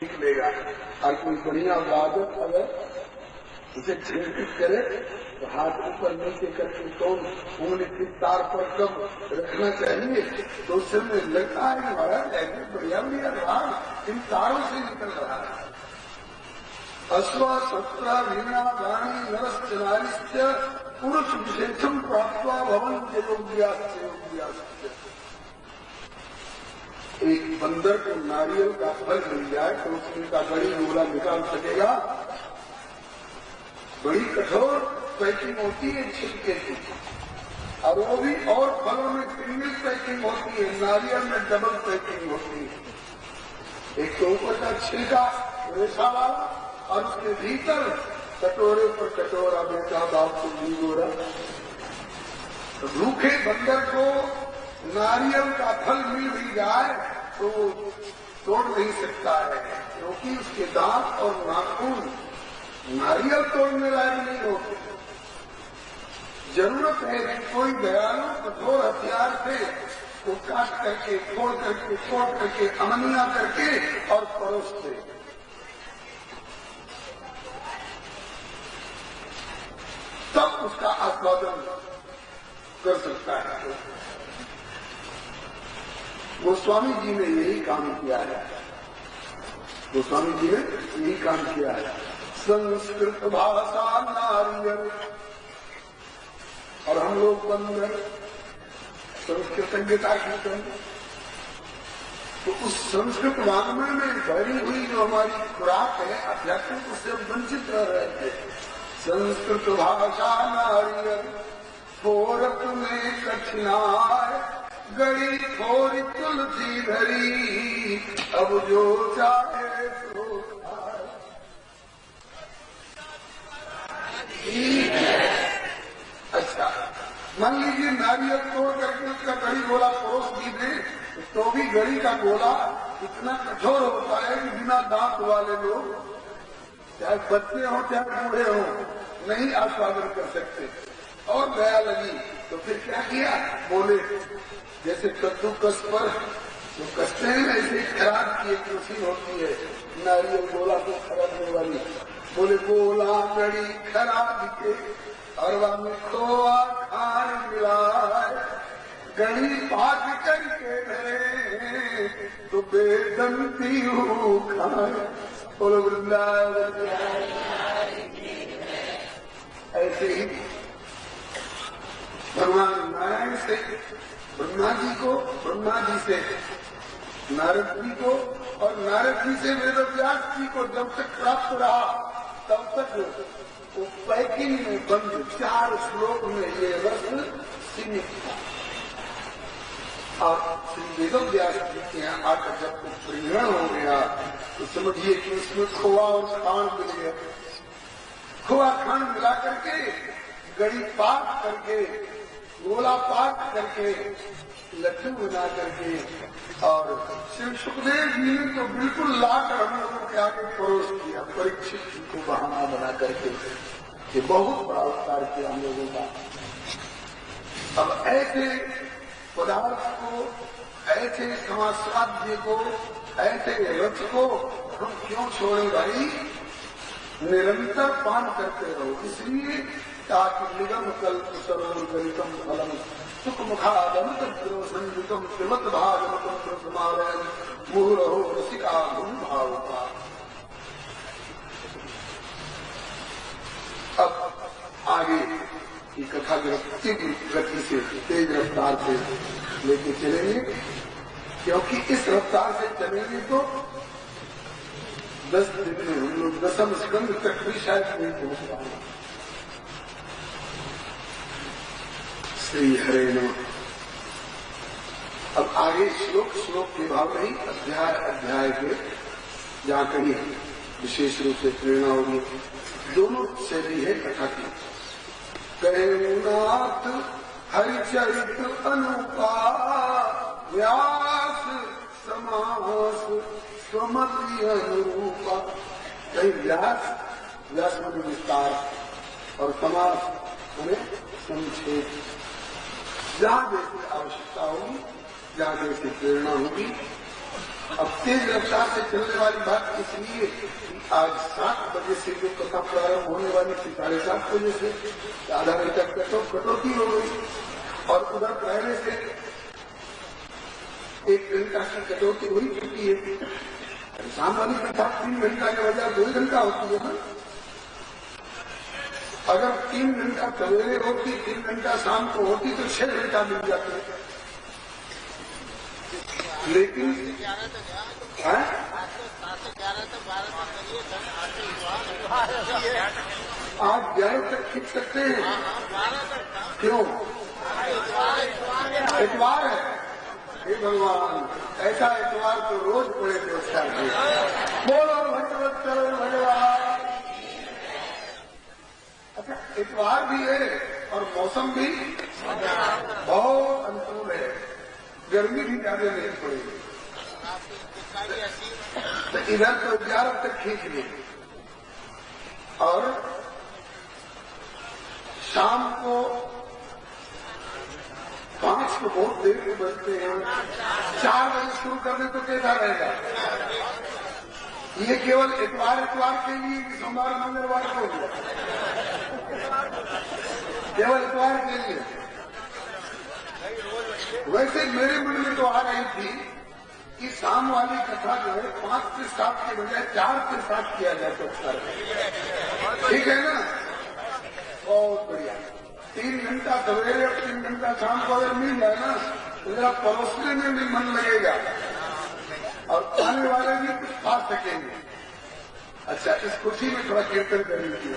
निकलेगा। और कोई बढ़िया वादक अगर उसे चिंतित करे तो हाथ ऊपर नीचे करके कौन उंगली की तार पर कब रखना चाहिए, तो उससे में लगता है कि महाराज ऐसे बढ़िया बढ़िया राग इन तारों से निकल रहा है। अश्व सत्र वीणा वाणी नरश्च नारीश्च पुरुष विशेषम प्राप्त भवन्ति योग्याश्च योग्याश्च। एक बंदर को नारियल का फल मिल जाए तो उसमें का बड़ी गोला निकाल सकेगा। बड़ी कठोर पैकिंग होती है छिलके की, और वो भी और फलों में सिंगल पैकिंग होती है, नारियल में डबल पैकिंग होती है। एक तो ऊपर का छिलका रेशा वाला और उसके भीतर कटोरे पर कटोरा बेटा बाप को भिगोरा। तो भूखे बंदर को नारियल का फल मिल भी जाए तो वो तोड़ नहीं सकता है, क्योंकि उसके दांत और नाखून नारियल तोड़ने लायक नहीं होते। जरूरत है कि कोई दयालु कठोर हथियार से वो काट करके फोड़ करके अमनिया करके और परोस दे। तब उसका आस्वादन कर सकता है। गोस्वामी जी ने यही काम किया है। गोस्वामी जी ने यही काम किया है। संस्कृत भाषा नारियल, और हम लोग बंदर संस्कृतज्ञता की हैं। तो उस संस्कृत वाङ्मय में भरी हुई जो हमारी खुराक है अध्यात्म, उससे वंचित रह रहे थे। संस्कृत भाषा नारियल फोरत में कठिनाई, गड़ी थोड़ी तुलसी धरी, अब जो चाहे तो अच्छा। मान लीजिए नारियल तोड़ करके उसका गड़ी गोला परोस भी दे तो भी गड़ी का गोला इतना कठोर होता है कि बिना दांत वाले लोग, चाहे बच्चे हों चाहे बूढ़े हों, नहीं आस्वादन कर सकते। और दया लगी तो फिर क्या किया, बोले जैसे कद्दूकस पर जो कसते हैं ऐसे खराब की एक मशीन होती है नारियल गोला को खराबने वाली। बोले गोला गड़ी खराब के अरवा में खोआ खान मिलाए, गड़ी पाक करके गए तो बेदंती हूँ खाए। बोलो वृंदावन। ऐसे ही भगवान नारायण से ब्रह्मा जी को, ब्रह्मा जी से नारद जी को, और नारद जी से वेदव्यास जी को जब तक प्राप्त रहा तब तक वो पैकिंग में बंद 4 श्लोक में ये रस सीमित था। और श्री वेदव्यास जी के यहाँ आकर जब परिग्रहण हो गया तो समझिए कि उसमें खोआ और खांड मिल गया। खोआ खांड मिला करके गड़ी पाक करके गोला पाक करके लड्डू बना करके, और श्री सुखदेव जी ने तो बिल्कुल लाकर हम लोगों के आगे परोस दिया, परीक्षित जी को बहाना बना करके। ये बहुत बड़ा उपकार किया हम लोगों का। अब ऐसे पदार्थ को, ऐसे समास्वाद्य को, ऐसे रथ को हम क्यों छोड़े भाई, निरंतर पान करते रहो। इसलिए ताकि निगम कल्प सरोवर गलितम फलम सुख मुखादम तद्रो संयुतम श्रीमत भागवतम प्रसमालयम मुहुरहो रसिका गुण भाव का। अब आगे की कथा तीव्र गति से, तेज रफ्तार से लेके चलेंगे, क्योंकि इस रफ्तार से चलेंगे तो 10 दिन में हम लोग 10वें स्कंद तक भी शायद नहीं पहुंच पाएंगे। श्री हरे नमः। अब आगे श्लोक श्लोक के भाव नहीं, अध्याय अध्याय के जहाँ कहीं विशेष रूप से प्रेरणा होगी। दोनों शैली है कथा की। करुणाथ हरिचरित अनुपा व्यास समास स्वमति अनुरूपा। कहीं व्यास में विस्तार और समास हमें संक्षेप। जहाँ जैसी आवश्यकता होगी, जहाँ जैसी प्रेरणा होगी अब तेज रफ्तार से चलने वाली बात इसलिए आज 7 बजे से जो कथा प्रारंभ होने वाली थी 7:30 बजे से आधा घंटा कटौती हो गई और उधर पहले से 1 घंटा की कटौती हुई चुकी है। शाम वाली कथा 3 घंटा के बजाय 2 घंटा होती है ना। अगर 3 घंटा सवेरे होती 3 घंटा शाम को होती तो 6 घंटा मिल जाते। लेकिन आज 11 तक खींच सकते हैं। क्यों? इतवार है। हे भगवान, ऐसा इतवार तो रोज पड़े व्यवस्था की। बोलो भगवत चरण भगवान। अच्छा, इतवार भी है और मौसम भी बहुत अनुकूल है, गर्मी भी ज्यादा नहीं पड़ेगी। तो इधर तो 11 तक खींच ली और शाम को 5 को बहुत देर से बजते हैं, 4 बजे शुरू कर दे तो कैसा रहेगा? ये केवल इतवार के लिए कि सोमवार मंगलवार को हुआ? केवल इतवार के लिए। वैसे मेरे मन में तो आ रही थी कि शाम वाली कथा जो है 5 से 7 के बजाय 4 से 7 किया जाए तो अच्छा है। ठीक है ना? बहुत बढ़िया। 3 घंटा सवेरे और 3 घंटा शाम को अगर मिल जाए ना तो जरा परोसने में भी मन लगेगा और आने वाले भी कुछ खा सकेंगे। अच्छा, इस खुशी में थोड़ा कीर्तन कर लीजिए।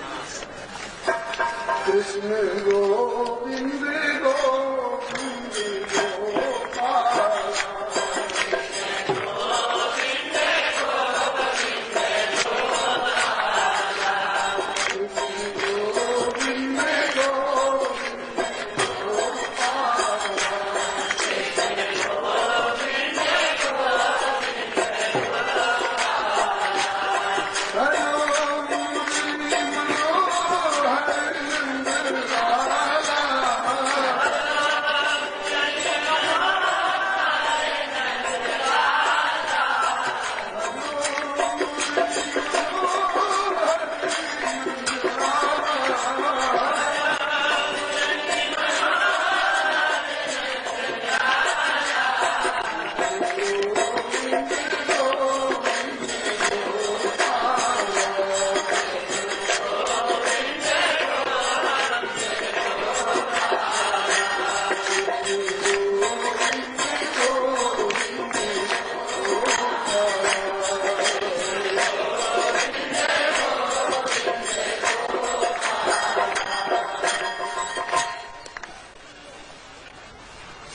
कृष्ण गोविंद गोविंद गोपाल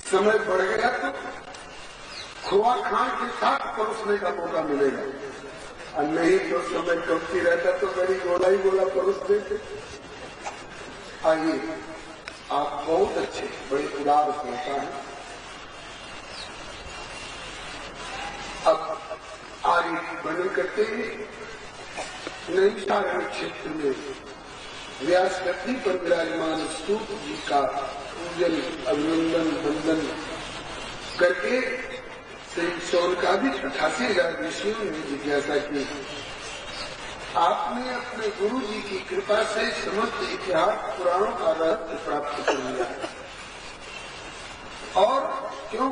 समय बढ़ गया तो खोआ खान के साथ परोसने का मौका मिलेगा और नहीं तो समय कमती रहता तो मेरी गोला ही गोला परोस देते। आइए, आप बहुत अच्छे, बड़े उदार संता है। अब आगे वर्णन करते हैं नैमिषारण्य क्षेत्र में व्यास गति पर विराजमान सूत जी का पूजन अभिनंदन वंदन करके श्री शौनकादिक 88,000 ऋषियों ने जिज्ञासा की। आपने अपने गुरु जी की कृपा से समस्त इतिहास पुराणों का रहस्य प्राप्त कर लिया और क्यों?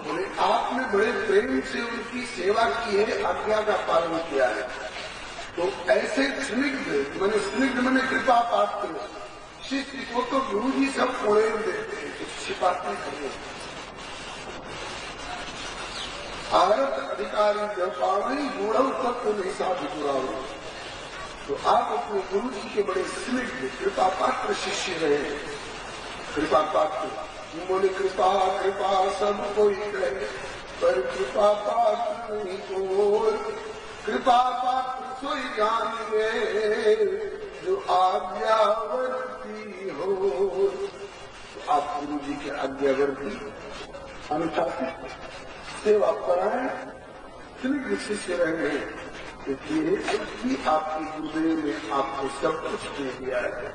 बोले आपने बड़े प्रेम से उनकी सेवा की है, आज्ञा का पालन किया है। तो ऐसे स्निग्ध मैंने कृपा पात्र शिष्य को तो गुरु जी सब कोड़े देते हैं, कुछ छिपाते नहीं। आरत अधिकारी जब पावनी बूढ़ तब तो नहीं साधु बुरा। तो आप अपने गुरु जी के बड़े स्निग्ध कृपा पात्र शिष्य रहे। कृपा पात्र बोले कृपा कृपा सब कोई करे पर कृपा पात्र नहीं कोई। कृपा पात्र सोई जानिए जो आज्ञावर्ती हो। तो आप गुरु जी के आज्ञावर्ती अनुशासित सेवा परायण स्निग्ध शिष्य रहे हैं, इसलिए भी आपकी गुरुदेव ने आपको सब कुछ दे दिया है।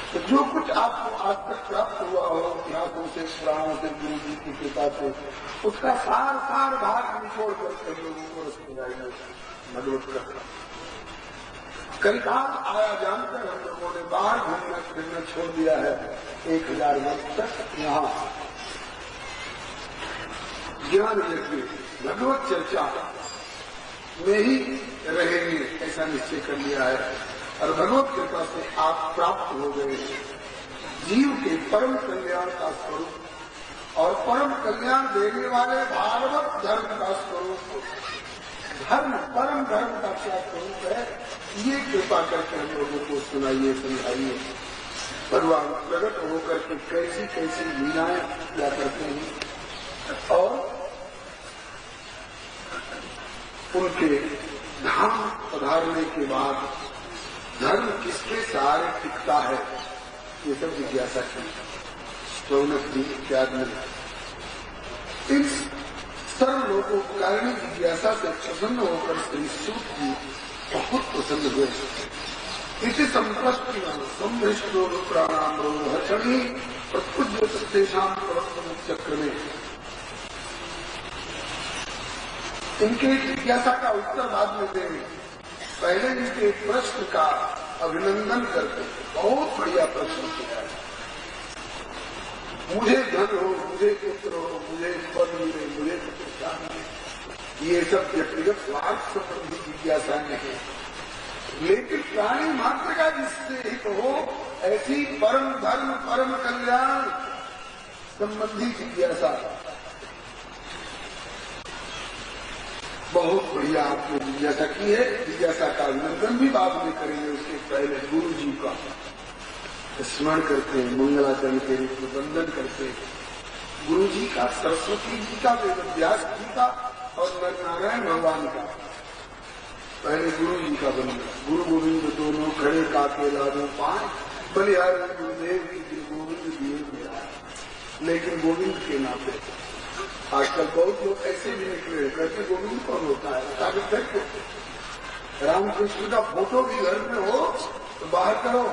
तो जो कुछ आपको आज तक प्राप्त हुआ हो इतिहासों से, पुराणों से, गुरु जी की कृपा से, उसका सार सार भाग निचोड़ कर लोगों को रसोई भगवत का कलिकाल आया जानकर हम लोगों ने बाहर घूमना फिरना छोड़ दिया है। 1000 वर्ष तक यहाँ ज्ञान यज्ञ भगवत चर्चा में ही रहेंगे, ऐसा निश्चय कर लिया है। और भगवत कृपा से आप प्राप्त हो गए जीव के परम कल्याण का स्वरूप और परम कल्याण देने वाले भागवत धर्म का स्वरूप। धर्म परम धर्म का क्या स्वरूप है, ये कृपा करके हम लोगों को सुनाइए, समझाइए। भगवान प्रकट होकर के कैसी कैसी लीलाएं किया करते हैं और उनके धाम पधारने के बाद धर्म किसके सहारे टिकता है, ये सब जिज्ञासा की रौनक जी इत्यादि। इन सर्व लोकोपकारिणी जिज्ञासा से प्रसन्न होकर श्री सूत जी बहुत प्रसन्न हुए। इसे संप्रष्टि सम्भ्रष्टो प्राणाम रोहचणी प्रत्युज्य सत्तेशाम प्रवर्तन चक्र में इनके जिज्ञासा का उत्तर बाद में देंगे। पहले इनके प्रश्न का अभिनंदन करते, बहुत बढ़िया प्रश्न किया है। मुझे धन हो, मुझे पुत्र हो, मुझे पद मिले, मुझे प्रतिष्ठा मिले, ये सब व्यक्तिगत स्वार्थ संबंधी जिज्ञासाएं हैं। लेकिन प्राणी मात्र का जिससे हित हो, ऐसी परम धर्म परम कल्याण संबंधी जिज्ञासा बहुत बढ़िया आपने जिज्ञासा की है। जिज्ञासा का अभिनंदन भी बाद में करेंगे। उसके पहले गुरु जी का स्मरण करते हैं, मंगलाचरण के रूप में वंदन करते हैं। गुरु जी का, सरस्वती जी का, वेदव्यास जी का और नारायण भगवान का। पहले गुरु जी का वंदन। गुरु गोविंद दोनों खड़े काके लादो पाए, बलिहारी गुरुदेव जी गोविंद दिए मिला। लेकिन गोविंद के नाते आजकल बहुत लोग ऐसे भी निकले, कहते गोविंद कौन होता है, कागज देखो। रामकृष्ण का फोटो भी घर में हो तो बाहर करो,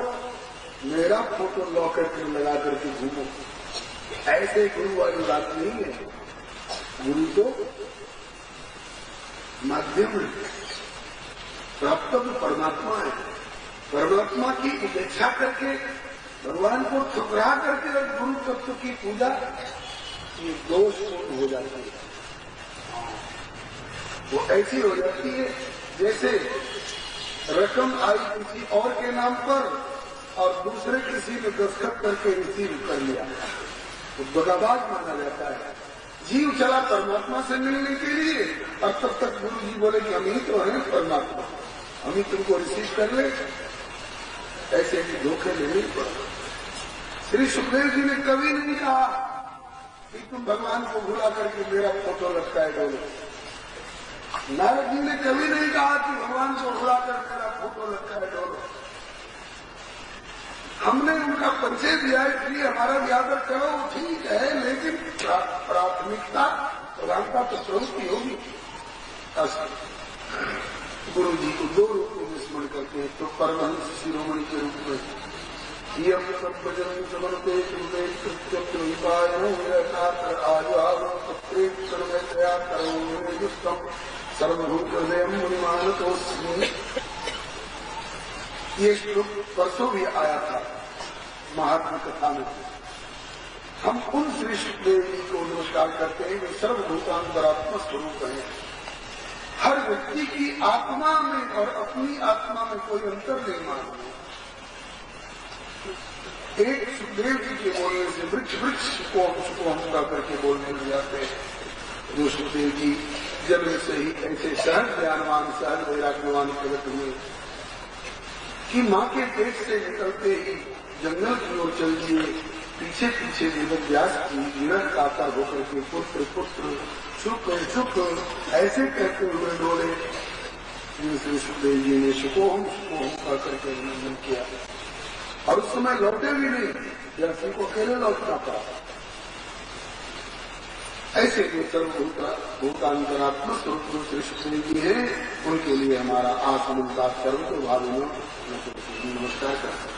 मेरा फोटो लॉकेट में लगा करके घूमो। ऐसे गुरु वाली बात नहीं है। गुरु तो माध्यम है, प्राप्त परमात्मा है। परमात्मा की उपेक्षा करके, भगवान को ठुकरा करके गुरु तत्व की पूजा ये दोषपूर्ण हो जाती है। वो ऐसी हो जाती है जैसे रकम आई किसी और के नाम पर और दूसरे किसी ने दस्तखत करके रिसीव कर लिया, तो दगाबाज माना जाता है। जीव चला परमात्मा से मिलने के लिए और तब तक गुरु जी बोले कि हम ही तो हैं परमात्मा, हम ही तुमको रिसीव कर ले। ऐसे भी धोखे लेने पर श्री सुखदेव जी ने कभी नहीं कहा कि तुम भगवान को भुला करके मेरा फोटो लटकाए डोलो। नारद जी ने कभी नहीं कहा कि भगवान को भुला कर मेरा फोटो लटकाए डोलो। हमने उनका परिचय दिया है, इसलिए हमारा व्यादर करो ठीक है, लेकिन प्राथमिकता प्रधानता तो प्रभु की होगी। गुरु जी को 2 रूपों में स्मरण करते हैं। तो परमहंस शिरोमणि के रूप में यम सर्वजन समर्पे सर्वभूतम मुनिमानतोस्मि। ये श्लोक परसों भी आया था महात्मा कथा में। हम उन श्री सुखदेव जी को नमस्कार करते हैं जो सर्वभूतांतरात्मा स्वरूप है। हर व्यक्ति की आत्मा में और अपनी आत्मा में कोई अंतर नहीं मानते। एक सुखदेव जी के बोलने से वृक्ष को हम करके बोलने लग जाते हैं। जो सुखदेव जी जन्म से ही ऐसे सहज ज्ञानवान सहज वैराग्यवान प्रकट हुए कि माँ के पेट से निकलते ही जंगल की ओर चल दिए। पीछे पीछे वेदव्यास की गिरह काता होकर के पुत्र पुत्र सुख सुख ऐसे कहते हुए डोले। श्री सुखदेव जी ने सुखोहम कह करके अभिनंदन किया और उस समय लौटे भी नहीं, व्यासी को अकेले लौटना पड़ा। ऐसे जो सर्वभूतांतरात्मा स्वरूप श्री सुखदेव जी हैं, उनके लिए हमारा आत्मन का सर्व भाव में नमस्कार करता है।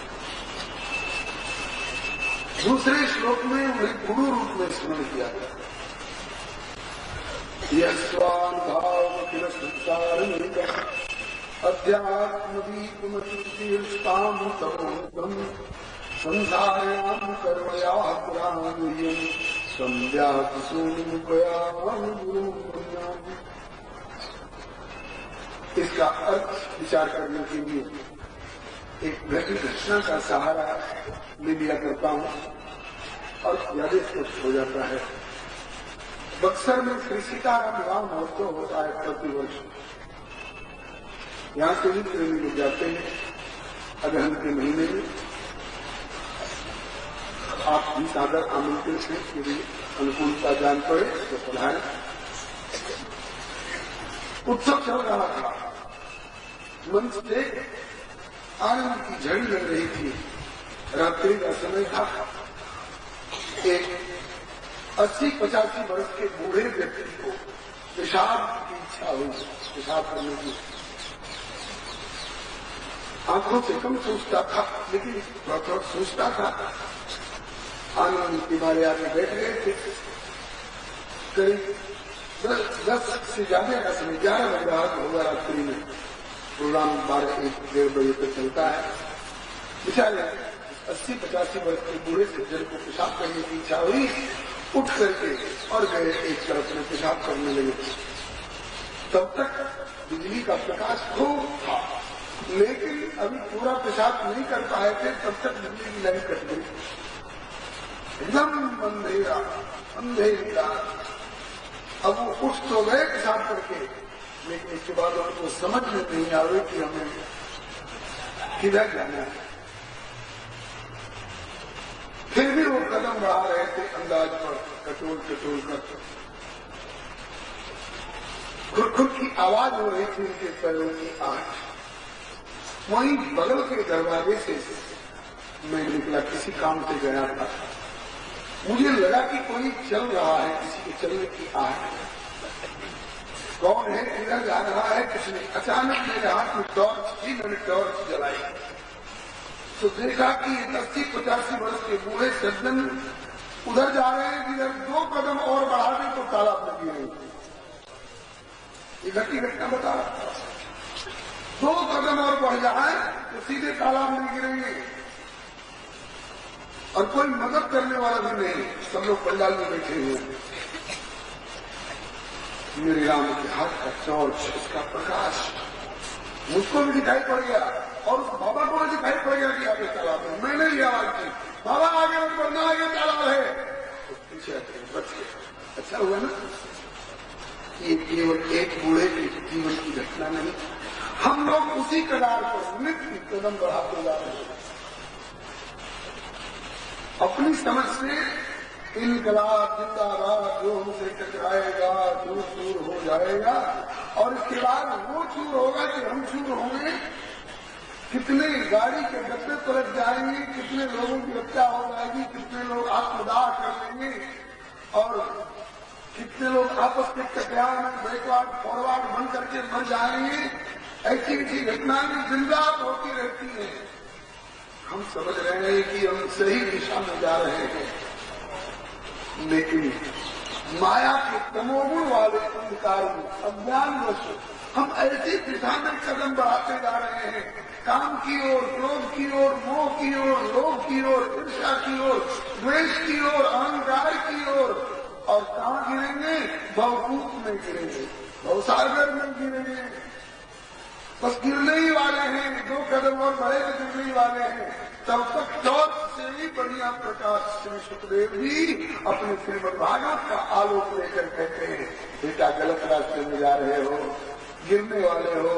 दूसरे श्लोक में उन्हें गुरु रूप में स्मरण किया गया। यस्वानुभावखिल संसार अध्यात्मदीपमतीर्थाम तमोगम संसाराम कर्मया पुराणीयम संध्यात सोमुपया गुरु। इसका अर्थ विचार करने के लिए एक घटी घटना का सहारा ले लिया करता हूं और ज्यादा स्पष्ट हो जाता है। बक्सर में श्री सीताराम विवाह महोत्सव होता है प्रतिवर्ष। यहाँ से भी प्रेमी लोग जाते हैं अगहन के महीने में। आप भी सादर आमंत्रित हैं कि अनुकूलता जान पड़े तो पधारें। उत्सव चल रहा था, मंच से आनंद की झड़ी लग रही थी। रात्रि का समय था। एक 80-85 वर्ष के बूढ़े व्यक्ति को पेशाब की इच्छा हुई, पेशाब करने की। आंखों से कम सोचता था लेकिन थोड़ा सोचता था। आनंद के मारे आगे बैठ गए थे। करीब 10 से ज्यादा का समय 11 बज रहा होगा रात्रि में। प्रोग्राम 12-1-1:30 बजे तक चलता है। बेचारे 80-85 वर्ष के बूढ़े सज्जन को पेशाब करने की इच्छा हुई। उठ करके और गए एक तरफ में पेशाब करने लगे। तब तक बिजली का प्रकाश खूब था लेकिन अभी पूरा पेशाब नहीं कर पाए थे। तब तक बिजली की लाइन कट गई। एकदम अंधेरा अंधेरा। अब वो उठ तो गए पेशाब करके लेकिन इसके बाद उनको समझ में नहीं आवे कि हमें किधर जाना है। फिर भी वो कदम बढ़ा रहे थे अंदाज पर, कटोल कटोल कर। खुरखुर की आवाज हो रही थी उनके पैरों की आहट। वहीं बगल के दरवाजे से मैं निकला, किसी काम से गया था। मुझे लगा कि कोई चल रहा है, किसी के चलने की आहट। कौन है, किधर जा रहा है, किसने? अचानक मेरे हाथ में टॉर्च थी। मैंने टॉर्च जलाई तो देखा कि 80-85 वर्ष के बूढ़े सज्जन उधर जा रहे हैं। जिधर 2 कदम और बढ़ा दें तो तालाब में गिरेंगे। ये घटना बता रहा था। 2 कदम और बढ़ जाए तो सीधे तालाब में गिरेंगे और कोई मदद करने वाला भी नहीं। सब लोग पंडाल में बैठे हुए। मेरे राम के हाथ का टॉर्च, उसका प्रकाश मुझको भी दिखाई पड़ गया और उस बाबा को भी दिखाई पड़ गया कि आगे तालाब है। मैंने ये आवाज की, बाबा आगे मत बढ़ना, आगे तालाब है। तो पीछे बच गए। अच्छा हुआ ना। ये केवल एक बूढ़े के जीवन की घटना नहीं, हम लोग उसी कगार पर नित्य कदम बढ़ाते जा रहे हैं। अपनी समझ से इनकलाब जिंदाबाद, जो हमसे टकराएगा दूर दूर हो जाएगा और इसके बाद वो चूर होगा कि हम चूर होंगे। कितने गाड़ी के डब्बे पलट जाएंगे, कितने लोगों की हत्या हो जाएगी, कितने लोग आत्मदाह कर लेंगे और कितने लोग आपस के टकराव में बैकवर्ड फॉरवर्ड बन करके मर जाएंगे। ऐसी ऐसी घटनाएं दिन रात होती रहती है। हम समझ रहे हैं कि हम सही दिशा में जा रहे हैं लेकिन माया के तमोगुण वाले अंधकार में अज्ञानवश हम ऐसी दिशा में कदम बढ़ाते जा रहे हैं। काम की ओर, क्रोध की ओर, मोह की ओर, लोभ की ओर, ईर्ष्या की ओर, द्वेष की ओर, अहंकार की ओर। और कहाँ गिरेंगे? भवकूप में गिरेंगे, भवसागर में गिरेंगे। बस गिरने ही वाले हैं। 2 कदम और बढ़े तो गिरने ही वाले हैं। तब तक टॉर्च से ही बढ़िया प्रकाश श्री सुखदेव जी अपने श्रीमद् भागवत का आलोक लेकर कहते हैं, बेटा गलत रास्ते में जा रहे हो, गिरने वाले हो,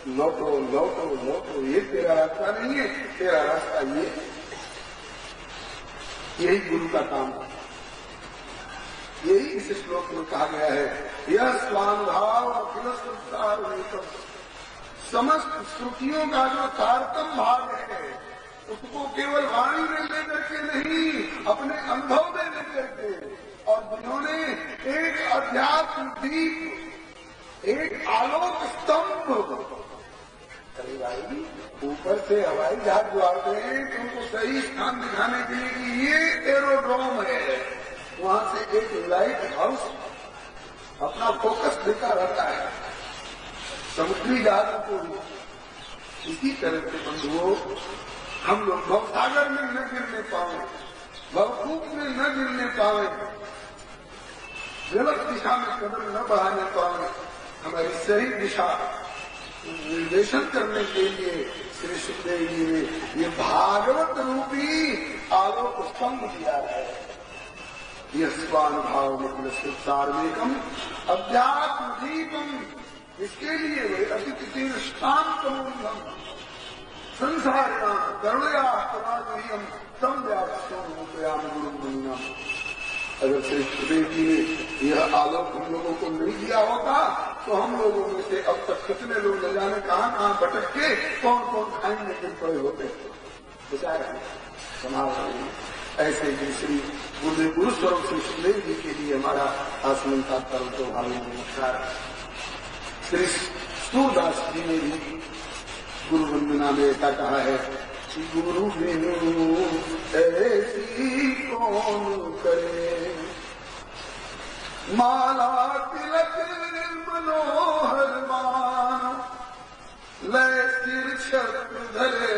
लौटो लौटो लौटो। ये तेरा रास्ता नहीं है, तेरा रास्ता ये। यही गुरु का काम है। यही इस श्लोक में कहा गया है, यह स्वानुभाव अखिल संसार समस्त श्रुतियों का जो सारतम भाग है उसको केवल वाणी में लेकर के नहीं, अपने अनुभव में लेकर के। और जिन्होंने एक अध्यात्म दीप, एक आलोक स्तंभ ऊपर से हवाई जहाज जो आते हैं तो उनको सही स्थान दिखाने के लिए कि ये एरोड्रोम है, वहां से एक लाइट हाउस अपना फोकस देता रहता है समुद्री जहाजों को भी। इसी तरह से बंधुओं, हम लोग भवसागर में न गिरने पाए, भवकूप में न गिरने पाए, गलत दिशा में कदम न बढ़ाने पाए, हमारी सही दिशा निर्देशन करने के लिए श्री सुखदेव जी ने ये भागवत रूपी आलोक स्तंभ दिया है। यह स्वानुभाव मतलब सार्वजनिकम अध्यात्म दीपम, इसके लिए वे अति शांत मूलम संसारिणाम करुणया पराजयम तम व्याप्याम गुरु मुनिनाम। अगर श्री सुखदेव जी ने यह आलोक हम लोगों को नहीं दिया होता तो हम लोगों में से अब तक कितने लोग न जाने कहाँ भटक के कौन कौन खाएंगे गिर पड़े होते बेचारे संभाल। ऐसे ही श्री गुरु स्वरूप श्री सुखदेव जी के लिए हमारा आसमन का कर्म तो भावी नमस्कार। श्री सूरदास जी ने भी गुरु वंदना में ऐसा कहा है, गुरु बिनु ऐसी कौन करे, माला तिलक मनोहर मान, लय सिर छत्र धरे,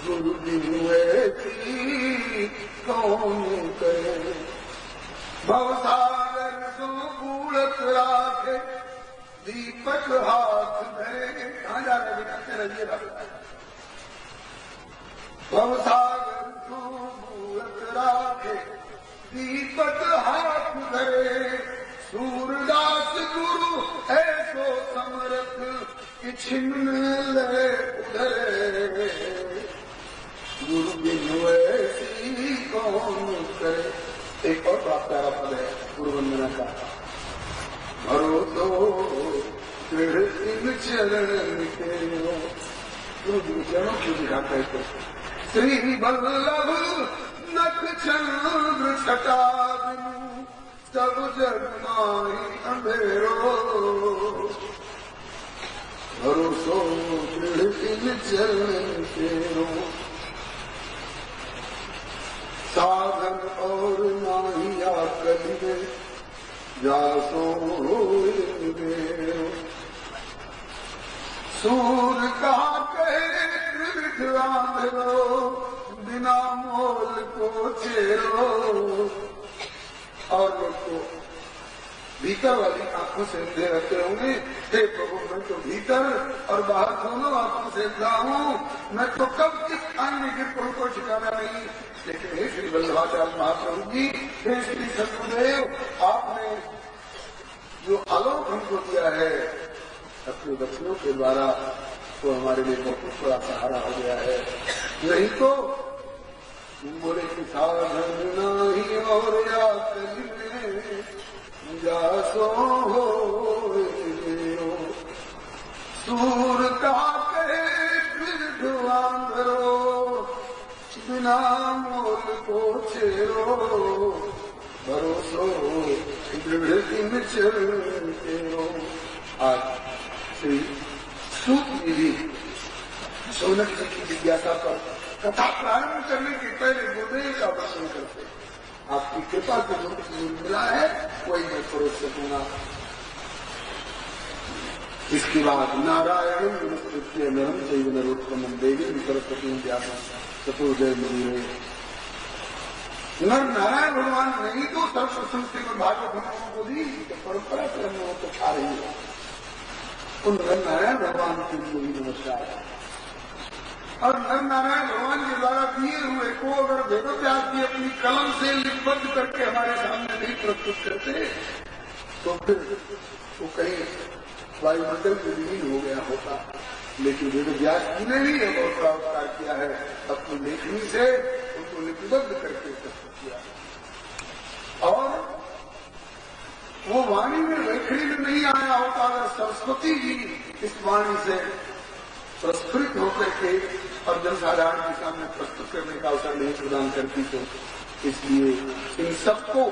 गुरु बिनु ऐसी कौन करे, भवसागर को बूढ़त राखे, दीपक हाथ में। कहाँ जा रहे बेटा, रहिए भवसागर को बूढ़त राखे, दीपक हाथ धरे, सूरदास गुरु ऐसो समरथ कि छिन्न ले उधरे, गुरु बिनु ऐसी कौन करे। एक और बात प्यारा पद है गुरु वंदना का, भरोसो दृढ़ इन चरण के, गुरु जी चरणों क्यों दिखाता है तो, श्री बल्लभ नख चंद्र छटा बिनु, सब जग माही अंधेरो, भरोसो दृढ़ इन चरण केरो, साधन और नाही आकल में, जासो सूर कहा कहे त्रिविध आंधरो, बिना मोल को चेरो। और लोग तो भीतर वाली आंखों से अंधे रहते होंगे, हे प्रभु मैं तो भीतर और बाहर दोनों आंखों से अंधा हूँ, मैं तो कब किस स्थान में गिर पड़ू को ठिकाना नहीं। लेकिन हे श्री वल्लभाचार्य महाप्रभु जी, हे श्री सतगुरुदेव, आपने जो आलोक हमको दिया है अपने बच्चों के द्वारा, तो हमारे लिए बहुत बड़ा सहारा हो गया है। नहीं तो बोले कि साधन नहीं और या जासो हो, सूर का कहे आंधरो, बिना मोल को चेरो, भरोसो दृढ़ इन चरण केरो। आज श्री सूत जी सोनक जी की जिज्ञासा पर कथा प्रारंभ करने के पहले गुरुदेव का दर्शन करते, आपकी कृपा से जो कुछ मिला है वही मैं परोस सकूंगा। इसके बाद नारायण नमस्कृत्य नरम चैव नरोत्तमं देवीं सरस्वतीं व्यासं ततो जयमुदीरये। नर नारायण भगवान नहीं तो सर्वप्रथम श्रीमद् भागवत हम लोगों को दी, परंपरा से हम लोगों को खा रही है। उन नर नारायण भगवान के लिए भी नमस्कार है। और नर नारायण भगवान के द्वारा दिए हुए को अगर वेदव्यास जी अपनी कलम से लिखबद्ध करके हमारे सामने नहीं प्रस्तुत करते तो फिर वो कहीं वायुमंडल में विलीन हो गया होता। लेकिन वेदव्यास जी ने भी यह बहुत बड़ा उपकार किया है, अपनी लेखनी से उनको लिपिबद्ध करके प्रस्तुत किया। और वो वाणी में लेखनी में नहीं आया होता अगर सरस्वती जी इस वाणी से प्रस्फुरित होकर के और जनसाधारण के सामने प्रस्तुत करने का अवसर नहीं प्रदान करती तो इसलिए इन सबको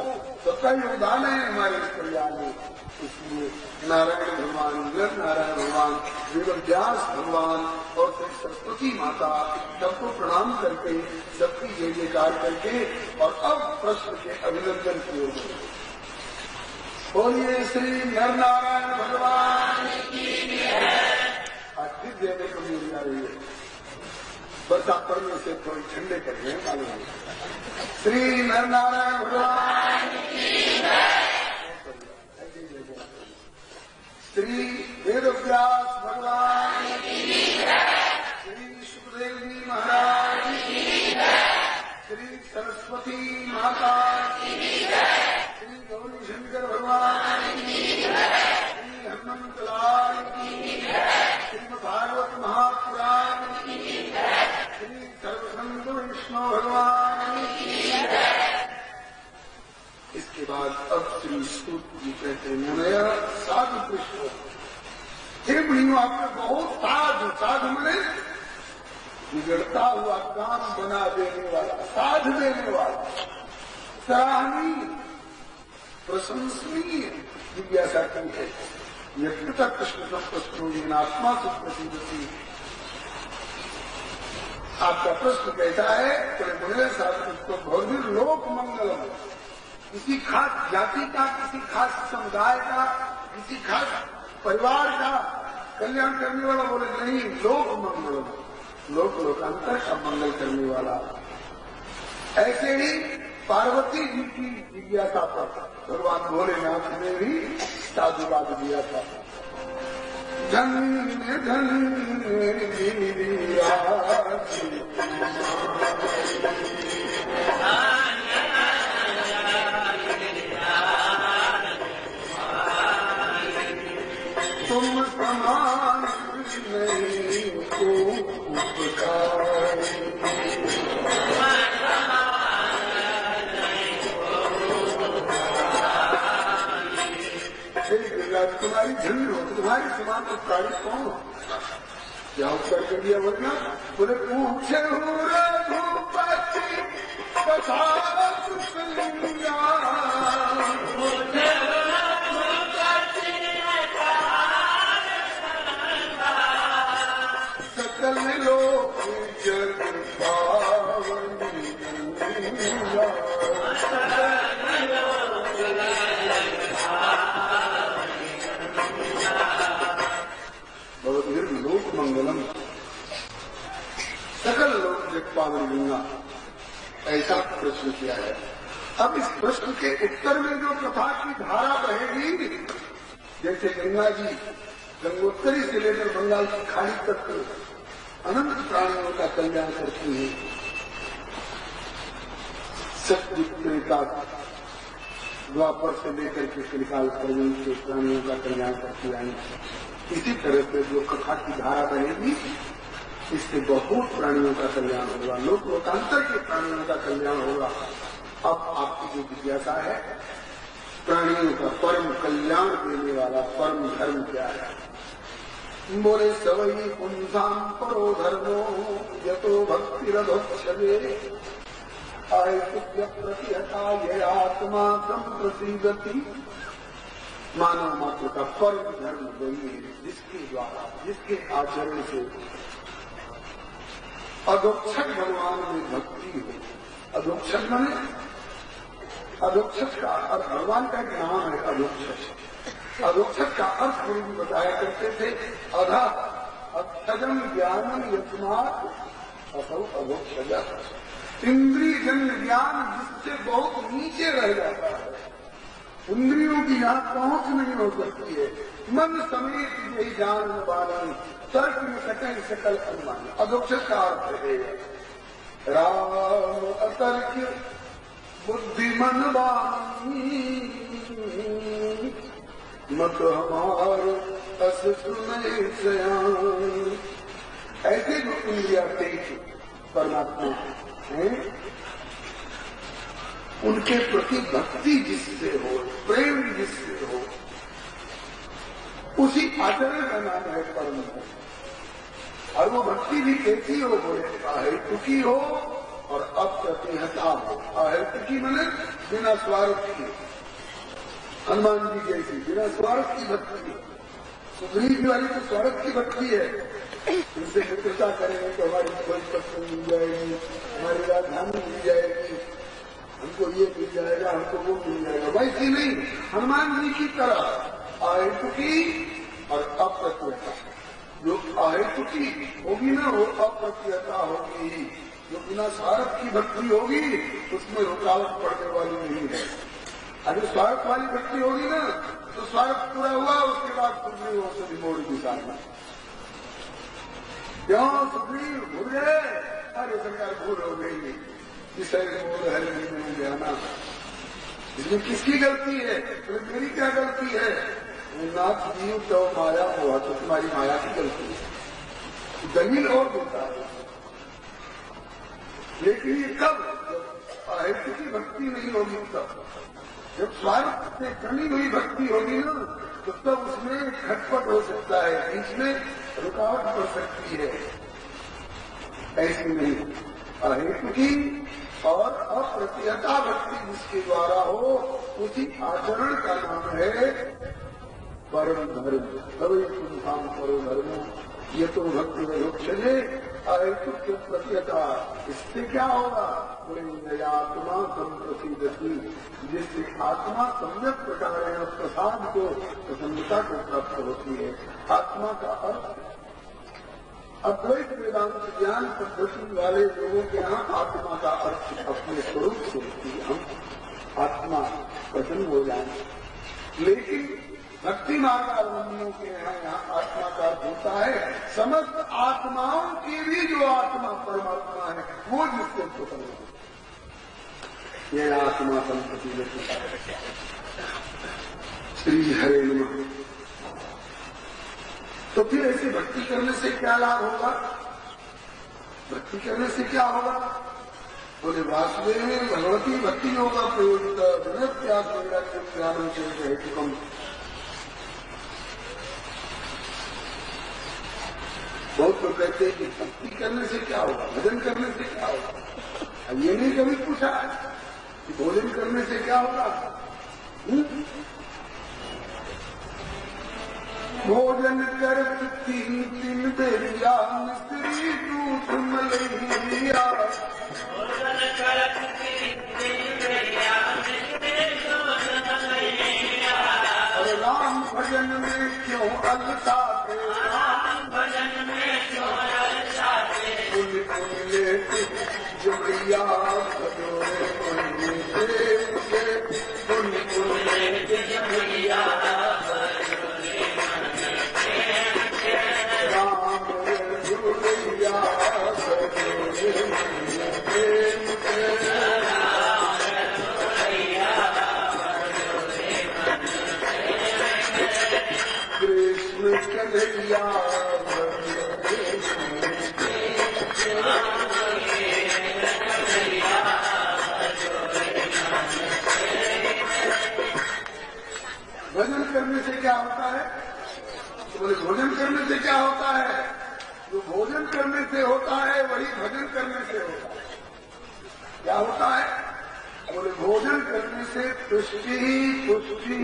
सबका योगदान है हमारे कल्याण में। इसलिए नारायण भगवान, नर नारायण भगवान, वेदव्यास भगवान और श्री सरस्वती माता सबको प्रणाम करके, सबकी जय जयकार करके और अब प्रश्न के अभिनंदन की ओर बोलिए श्री नर नारायण भगवान की आज फिर देने को मिल जा रही है। बरसा पड़ने से थोड़ी ठंडे कर रहे हैं मालूम। श्री नर नारायण भगवान की श्री वेदव्यास भगवान की श्री सुखदेव जी महाराज की श्री सरस्वती माता की श्री गौरी शंकर भगवान की श्री हनुमंत लाल की श्रीमद् भागवत महापुराण की श्री सर्वसंत विष्णु भगवान की। इसके बाद अब श्री सूत जी कहते हैं मुनय साधु कृष्ण हे मुनियों, आपने बहुत साधु मिले बिगड़ता हुआ काम बना देने वाला, साध देने वाला, सराहनीय प्रशंसनीय जिज्ञासा की है। यज्ञता कृष्ण प्रश्न आत्मा से प्रसिद्धि। आपका प्रश्न कैसा है? मुनय साधु कृष्ण भौतिक लोक मंगलम, किसी खास जाति का, किसी खास समुदाय का, किसी खास परिवार का कल्याण करने वाला बोले नहीं, लोक मंगल, लोकांतर का मंगल करने वाला। ऐसे ही पार्वती जी की जिज्ञासा पर भगवान भोलेनाथ ने भी साधुवाद दिया था। धन धन तुम समान नहीं को उपकार, तुम्हारी धनी हो, तुम्हारी समान उपकारी कौन हो? क्या उपकार कर दिया? वरना बोले पूछे हो रघुपति कथा सकल लोक जग पावनी, लोक मंगलम, सकल लोक जग पावनी गंगा, ऐसा प्रश्न किया है। अब इस प्रश्न के उत्तर में जो कथा की धारा बहेगी, जैसे गंगा जी गंगोत्तरी से लेकर बंगाल की खाड़ी तक अनंत प्राणियों का कल्याण करती है। सतयुग त्रेता द्वापर से लेकर के कलिकाल पर्यंत के प्राणियों का कल्याण करती आई। इसी तरह से जो कथा की धारा बनेगी, इससे बहुत प्राणियों का कल्याण होगा, लोकांतर के प्राणियों का कल्याण होगा। अब आपकी जो जिज्ञासा है, प्राणियों का परम कल्याण देने वाला परम धर्म क्या है? बोले सवई पुंसाम परो धर्मो यतो भक्ति रधोक्षरे आयतुभ्य प्रतिहता ये आत्मा संप्रसिद्धति। मानव मात्र का परम धर्म वही है जिसके द्वारा, जिसके आचरण से अधोक्षक भगवान में भक्ति हो। अधोक्षक माने, अधोक्षक का अर्थ भगवान का एक नाम है अधोक्षक। अधोक्षक का अर्थ गुरु जी बताया करते थे, अधा अक्षजम ज्ञानम यत्नात् असौ अधोक्षज। इंद्रिय जन्य ज्ञान जिससे बहुत नीचे रह जाता है, इंद्रियों की यहाँ पहुंच नहीं हो सकती है। मन समेत यही जान बालन, तर्क में सकल सकल अनुमान। अधोक्षक का अर्थ है राम अतर्क बुद्धिमन वाणी, मत हमार अस सुने सयान। ऐसे जो इंद्रिया तेज परमात्मा हैं, उनके प्रति भक्ति जिससे हो, प्रेम जिससे हो, उसी आचरण का नाम है परम। और वो भक्ति भी कैसी हो? बोले चाहे दुखी हो, और अप्रतिहता हो। अहित की मैंने बिना स्वार्थ की, हनुमान जी जैसी बिना स्वार्थ की भक्ति। सुग्रीव वाली तो स्वार्थ की भक्ति है, उनसे मित्रता करेंगे तो हमारी कोई पत्नी मिल जाएगी, हमारी राजधानी मिल जाएगी, हमको ये मिल जाएगा, हमको वो मिल जाएगा। वैसी नहीं, हनुमान जी की तरह अहित की और अप्रतिहता। जो अहित की होगी ना वो अप्रतिहता होगी ही। जो बिना स्वार्थ की भक्ति होगी उसमें रुकावट पड़ने वाली नहीं है। अगर स्वार्थ वाली भक्ति होगी ना तो स्वार्थ पूरा हुआ, उसके बाद सुग्रीव से भी मोड़ दिखाना। क्यों सुग्रीव भूल गए? अरे सरकार भूल हो गई, विषय मोड़ हरि में जाना। इसमें किसकी गलती है? तो मेरी क्या गलती है? नाथ जीव तो माया हुआ तो तुम्हारी माया की गलती है। दलील और देता है, लेकिन ये कब? जब अहित की भक्ति नहीं होगी, तब जब स्वार्थ से कमी हुई भक्ति होगी ना तो तब उसमें खटपट हो सकता है, बीच में रुकावट पड़ सकती है। ऐसी नहीं, अहित की और अप्रतिहता भक्ति जिसके द्वारा हो उसी आचरण का नाम है परम धर्म। तभी तुम काम करो धर्मो, ये तो भक्ति में रुक्षे अहित प्रतिहता। इससे क्या होगा? आत्मा संप्रसिद्धि, जिससे आत्मा सम्यक प्रकार प्रसाद को, प्रसन्नता को प्राप्त होती है। आत्मा का अर्थ अद्वैत वेदांत ज्ञान पद्धति वाले लोगों के यहाँ आत्मा का अर्थ अपने स्वरूप से होती है, हम आत्मा प्रसन्न हो जाए। लेकिन भक्ति मार्गावलंबियों के यहाँ आत्मा का अर्थ होता है समस्त आत्माओं की भी जो आत्मा परमात्मा है वो जिसको प्रसन्न हो, ये आत्मा संपत्ति। श्री हरे नमः। तो फिर ऐसे भक्ति करने से क्या लाभ होगा? भक्ति करने से क्या होगा? बोले वासुदेव भगवती भक्ति होगा प्रयोजित ज्ञान से कम। बहुत लोग कहते हैं कि भक्ति करने से क्या होगा, भजन करने से क्या होगा। ये नहीं कभी पूछा है कि भोजन करने से क्या होगा। भोजन कर तीन तीन बेरिया मिस्त्री दूध मलैया, भोजन कर तीन तीन बेरिया मिस्त्री दूध मलैया। और राम भजन में क्यों अलसाते, राम भजन में क्यों अलसाते। पुन पुन लेते जुड़िया भजोरे पुण्य देव के, पुन पुन लेते जुड़िया कृष्ण कन्हैया। भजन करने से क्या होता है? बोले भोजन करने से क्या होता है? जो भोजन करने से होता है वही भजन करने से होता है। क्या होता है? बोले भोजन करने से तुष्टि पुष्टि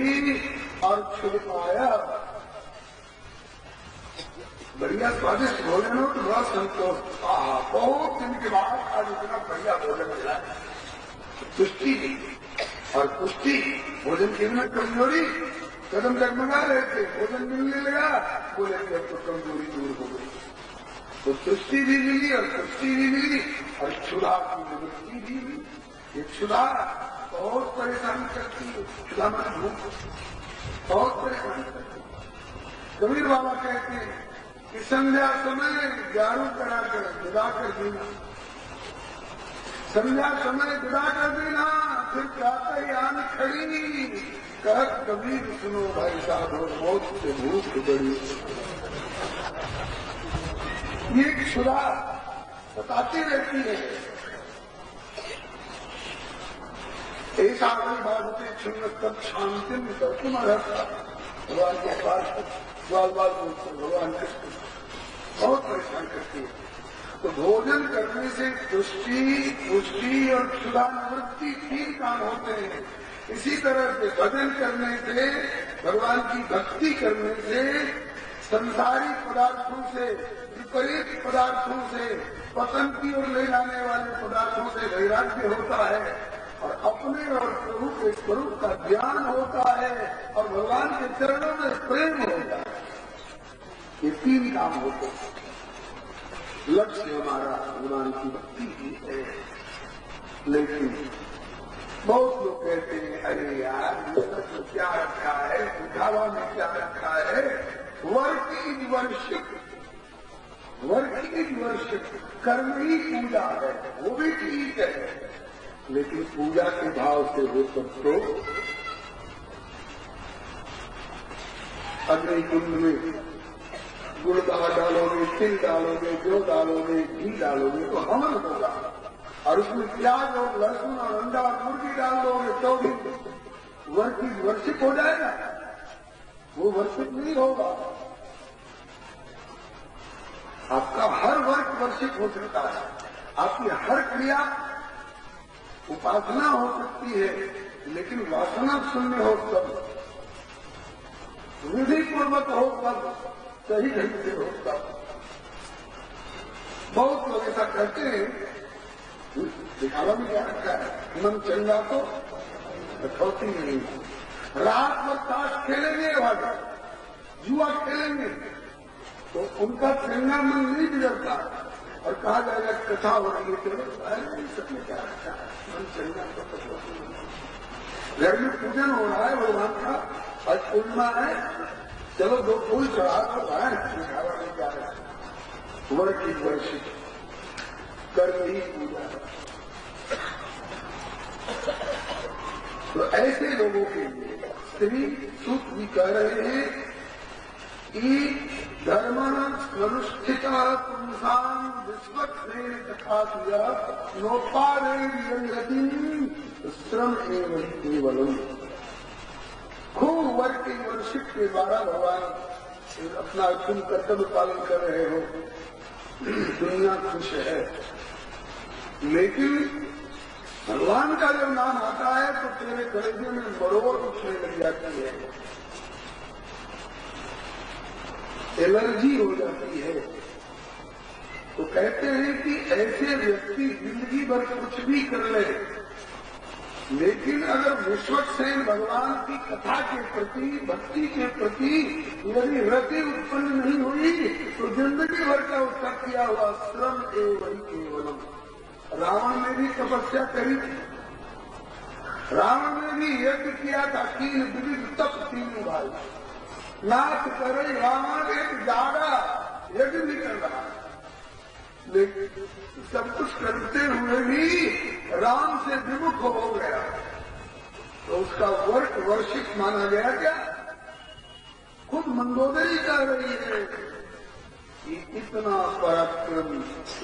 और छुपाया। बढ़िया स्वादिष्ट भोजन हो तो बड़ा संतोष, बहुत दिन के बाद आज इतना बढ़िया भोजन मिला। तुष्टि और पुष्टि, भोजन की में कमजोरी, कदम डगमगा रहे थे, भोजन मिलने लगा, बोले कि अब तो कमजोरी दूर हो गई। तो तुष्टि भी मिली और पुष्टि भी मिली और क्षुधा की निवृत्ति भी मिली। ये क्षुधा बहुत परेशान करती है, क्षुधा मन भूख बहुत परेशान करती है। कबीर बाबा कहते हैं कि संध्या समय जारू करा कर विदा कर देना, संध्या समय विदा कर देना, फिर प्रातः यान खड़ी कह कबीर सुनो भाई साहब मौत से भूख बड़ी। ये क्षुधा बताती रहती है। ऐसा आगे भागते क्षुण्ण तब शांति में करते रहता भगवान के पास बाल बाल बोलते भगवान कृष्ण बहुत परेशान करती है। तो भोजन करने से पुष्टि, पुष्टि और क्षुधा निवृत्ति 3 काम होते हैं। इसी तरह से भजन करने से, भगवान की भक्ति करने से, संसारिक पदार्थों से, विपरीत पदार्थों से, पतन की ओर ले जाने वाले पदार्थों से वैराग्य होता है और अपने और प्रभु के स्वरूप का ज्ञान होता है और भगवान के चरणों में प्रेम होता है। ये 3 काम होते हैं। लक्ष्य हमारा भगवान की भक्ति ही है। लेकिन बहुत लोग कहते हैं, अरे यार ये तो क्या रखा है, दिखावा में क्या रखा है, work is worship, work is worship, कर्म ही पूजा है। वो भी ठीक है, लेकिन पूजा के भाव से वो सब तो अग्नि कुंड में गुड़ डालोगे, तिल डालोगे, जो डालोगे, घी डालोगे तो हवन होगा, और उसमें प्याज और लहसुन और अंडा और मुर्गी डाल दोगे तो भी वर्षिप हो जाएगा। वो वर्षिप नहीं होगा। आपका हर वर्ष वर्षिप हो सकता है, आपकी हर क्रिया उपासना हो सकती है, लेकिन वासना शून्य हो तब, विधि पूर्वक हो तब, सही ढंग से हो तब। बहुत लोग ऐसा कहते हैं, दिखावा में क्या रखा है, मन चंगा तो कठौती नहीं, रात भर ताश खेलेंगे, जुआ खेलेंगे तो उनका चंगा मन नहीं बिगड़ता और कहा जाएगा कथा हो रही है, चलो सबने क्या रखा है, मन चंगा तो कठौती नहीं। घर में पूजन हो रहा है भगवान का, आज पूर्णिमा है, चलो 2 फूल चढ़ा कर आए, दिखावा में क्या रखा है, वर्ष की वर्षित कर्म ही पूजा है। तो ऐसे लोगों के लिए श्री सूत भी कह रहे हैं कि धर्मनुष्ठिता पुंसाम विश्वत्सेन तथा नोपारे गति श्रम एवं केवलम। खूब वर्ग के वर्षिप के द्वारा भगवान अपना तुम कर्तव्य पालन कर रहे हो, दुनिया खुश है, लेकिन भगवान का जब नाम आता है तो तेरे कलेजे में बरोबर उठने लग जाती है, एलर्जी हो जाती है। तो कहते हैं कि ऐसे व्यक्ति जिंदगी भर कुछ भी कर ले, लेकिन अगर विश्वक्सेन भगवान की कथा के प्रति, भक्ति के प्रति यदि रति उत्पन्न नहीं हुई तो जिंदगी भर का उसका किया हुआ श्रम एवं केवलम। रावण ने भी तपस्या करी, रावण ने भी यज्ञ किया था, 3 विविध तप 3 भाई, नाथ करे रावण एक जाड़ा यज्ञ भी कर रहा, लेकिन सब कुछ करते हुए भी राम से विमुख हो गया, तो उसका वर्ष वर्षित माना गया क्या? खुद मंदोदरी कह रही है कि इतना पराक्रम,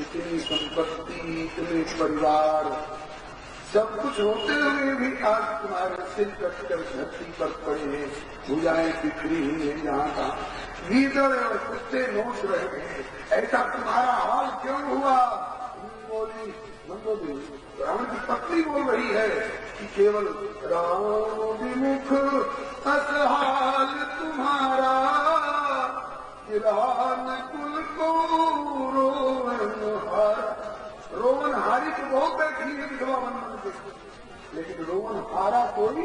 इतनी संपत्ति, इतने परिवार, सब कुछ होते हुए भी आज तुम्हारे सिर कटकर धरती पर पड़े हैं, भुजाएं बिखरी हुई है, यहाँ का गीदड़ और कुत्ते नोच रहे हैं, ऐसा तुम्हारा हाल क्यों हुआ? बोली मंदोदरी, रावण की पत्नी बोल रही है कि केवल राम विमुख असहाल तुम्हारा, गिरान कुल को रोवन हारी तो बहुत बैठी है विधवा बन के, लेकिन रोवन हारा कोई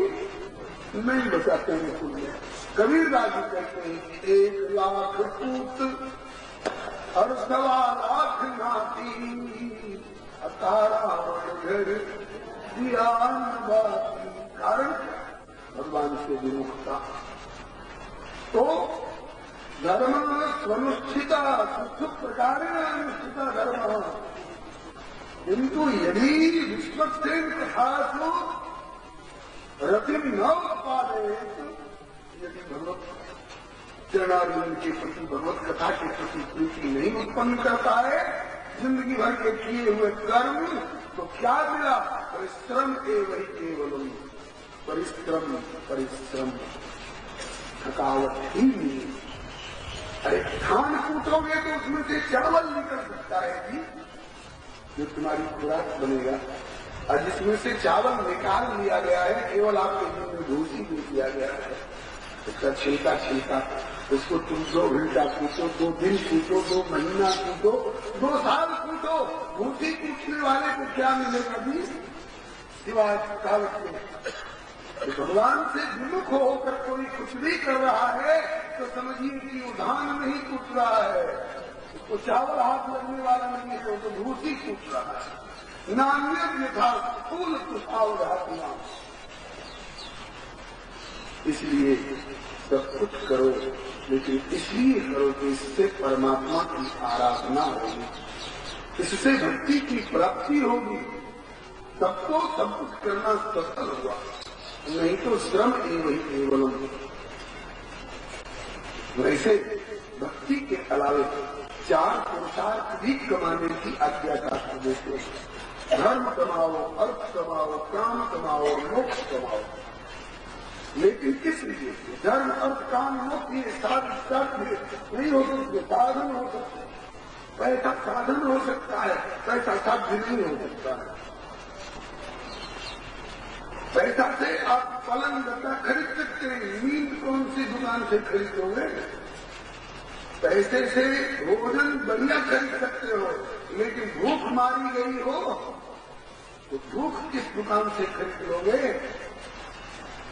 नहीं बचाते हैं कुल में। कबीरदास जी कहते हैं कि 1 लाख पूत और 1.25 लाख नाती, 18 घर दियान बाती, कारण भगवान से विमुखता। तो धर्म स्वनुष्ठिता सुख प्रकार अनुष्ठिता धर्म, किंतु यदि विश्वक्सेन कथासु रतिम न पाले, यदि भगवत चरणार्जुन के प्रति, भगवत कथा के प्रति प्रीति नहीं उत्पन्न करता है, जिंदगी भर के किए हुए कर्म, तो क्या मिला? परिश्रम एवं केवलम, परिश्रम परिश्रम, थकावट ही नहीं। अरे धान कूटोगे तो उसमें से चावल निकल सकता है जी, जो तुम्हारी खुराक बनेगा। और जिसमें से चावल निकाल लिया गया है, केवल आपके मुंह में भूसी दे दिया गया है, उसका छिलका छिलका, उसको तुम 2 घंटा कूटो, 2 दिन कूटो, 2 महीना कूटो, 2 साल कूटो, भूसी कूटने वाले को क्या मिलेगा जी, सिवाय थकावट के। तो भगवान से विमुख होकर कोई कुछ भी कर रहा है तो समझिए कि वो धान नहीं कूट रहा है, उसको चावल हाथ लगने वाला नहीं है, तो भूसी कूट रहा है। नान्य था फूल कुशाव धातियां। इसलिए सब कुछ करो, लेकिन इसलिए करो कि इससे परमात्मा की आराधना होगी, इससे भक्ति की प्राप्ति होगी, तब तो सब कुछ करना सफल हुआ, नहीं तो श्रम एवं केवलम। वैसे भक्ति के अलावे 4 पुरुषार्थ भी कमाने की आज्ञा शास्त्र देते हैं। धर्म कमाओ, अर्थ कमाओ, काम कमाओ, मोक्ष कमाओ। लेकिन किस लिए? धर्म, अर्थ, काम, मोक्ष ये साधन नहीं हो सकते, साधन हो सकते। पैसा साधन हो सकता है, पैसा साध्य नहीं हो सकता है। पैसा से आप पलंग गद्दा खरीद सकते हैं, नींद कौन सी दुकान से खरीदोगे? पैसे से भोजन बढ़िया खरीद सकते हो, लेकिन भूख मारी गई हो तो भूख किस दुकान से खरीद लोगे?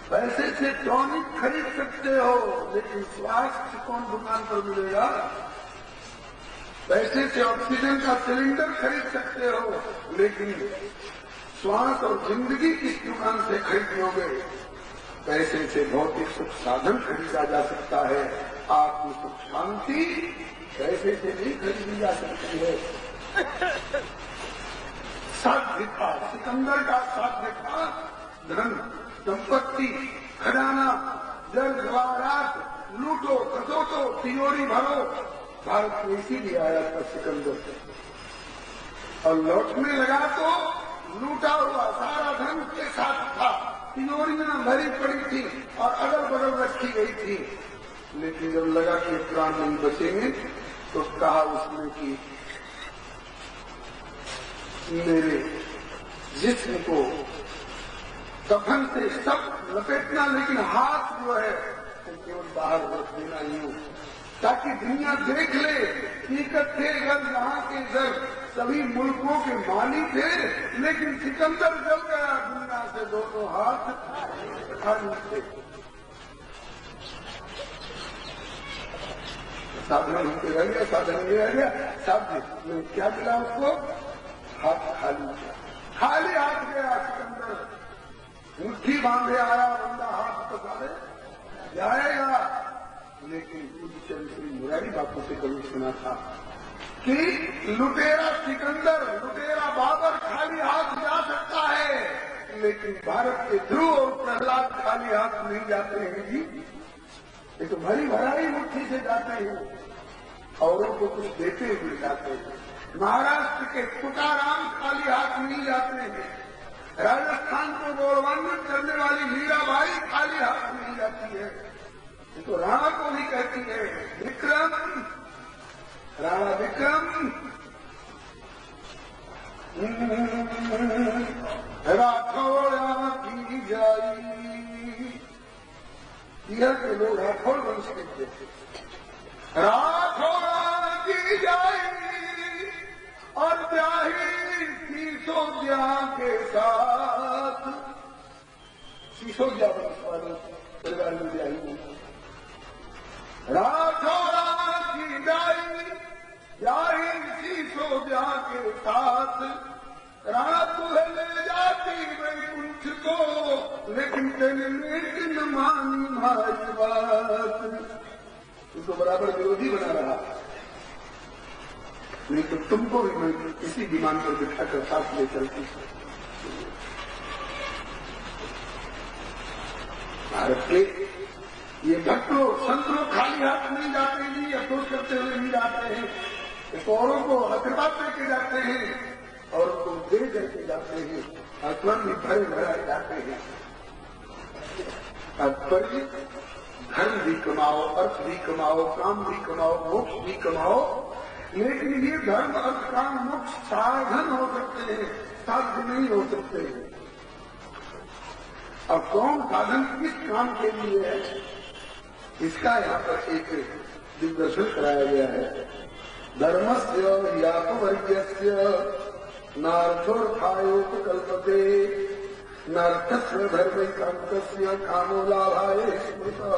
पैसे से टॉनिक खरीद सकते हो, लेकिन स्वास्थ्य कौन दुकान पर मिलेगा? पैसे से ऑक्सीजन का सिलेंडर खरीद सकते हो, लेकिन श्वास और जिंदगी किस दुकान से खरीद लोगे? पैसे से भौतिक सुख साधन खरीदा जा सकता है, आत्म सुख शांति पैसे से नहीं खरीदी जा सकती है। साध्य था, सिकंदर का साध्य था धन, संपत्ति, खजाना, जल जवाहरात, लूटो, खसोटो, तिजोरी भरो। भारत में इसीलिए आया था सिकंदर से, और लौटने लगा तो लूटा हुआ सारा धन के साथ था, तिजोरी में भरी पड़ी थी और अगल बगल रखी गई थी। लेकिन जब लगा कि प्राण नहीं बचेंगे तो कहा उसने कि मेरे जिस्म को कफन से सब लपेटना, लेकिन हाथ जो है केवल बाहर रख देना यूं, ताकि दुनिया देख ले कि इकट्ठे घर यहाँ के घर सभी मुल्कों के माली थे, लेकिन सिकंदर जल गया, दुनिया से दोनों हाथ खाली थे। साधन होते रह गया, साधन ये रह गया, साध्य क्या मिला उसको? हाथ खाली, खाली हाथ गया सिकंदर। मुट्ठी बांधे आया बंदा, हाथ पसारे जाएगा। लेकिन पूज्यचंद श्री मुरारी बापू से कभी सुना था कि लुटेरा सिकंदर, लुटेरा बाबर खाली हाथ जा सकता है, लेकिन भारत के ध्रुव और प्रहलाद खाली हाथ नहीं जाते हैं जी। ये तो भरी भराई मुट्ठी से जाते हैं, औरों को कुछ देते हुए जाते हैं। महाराष्ट्र के तुकाराम खाली हाथ नहीं जाते हैं, राजस्थान को गौरवान्वित करने वाली मीराबाई खाली हाथ नहीं जाती है। ये तो राणा को भी कहती है, विक्रम, राणा विक्रम, राठौड़ा की जाई। यह के लोग राठौड़ वंश के थे। राठौड़ा की जाई और ब्याही सिसोदिया के साथ। सिसोदिया वंश वाले परिवार में ब्याही राठौड़ा की जाई, ब्याही सिसोदिया के साथ। राणा तुझे ले जाती वैकुंठ को, लेकिन तेने न मानी हमारी बात। उसको बराबर विरोधी बना रहा, नहीं तो तुमको भी मैं किसी विमान पर बिठा कर साथ ले चलती। भारत के ये भक्तों संतों खाली हाथ नहीं जाते जी, अफसोस करते हुए नहीं जाते हैं, औरों को आशीर्वाद देके जाते हैं, और उनको दे करके जाते हैं, आसमान में भरे भराए जाते हैं। तात्पर्य धर्म भी कमाओ, अर्थ भी कमाओ, काम भी कमाओ, मोक्ष भी कमाओ, लेकिन ये धर्म अर्थ काम मोक्ष साधन हो सकते हैं, साध्य नहीं हो सकते हैं। अब कौन साधन किस काम के लिए है, इसका यहाँ पर एक दिग्दर्शन कराया गया है। धर्मस्य यापवर्ग्यस्य नार्थोर्थायोपकल्पते नार्थस्य धर्मैकान्तस्य कामो लाभाय स्मृतः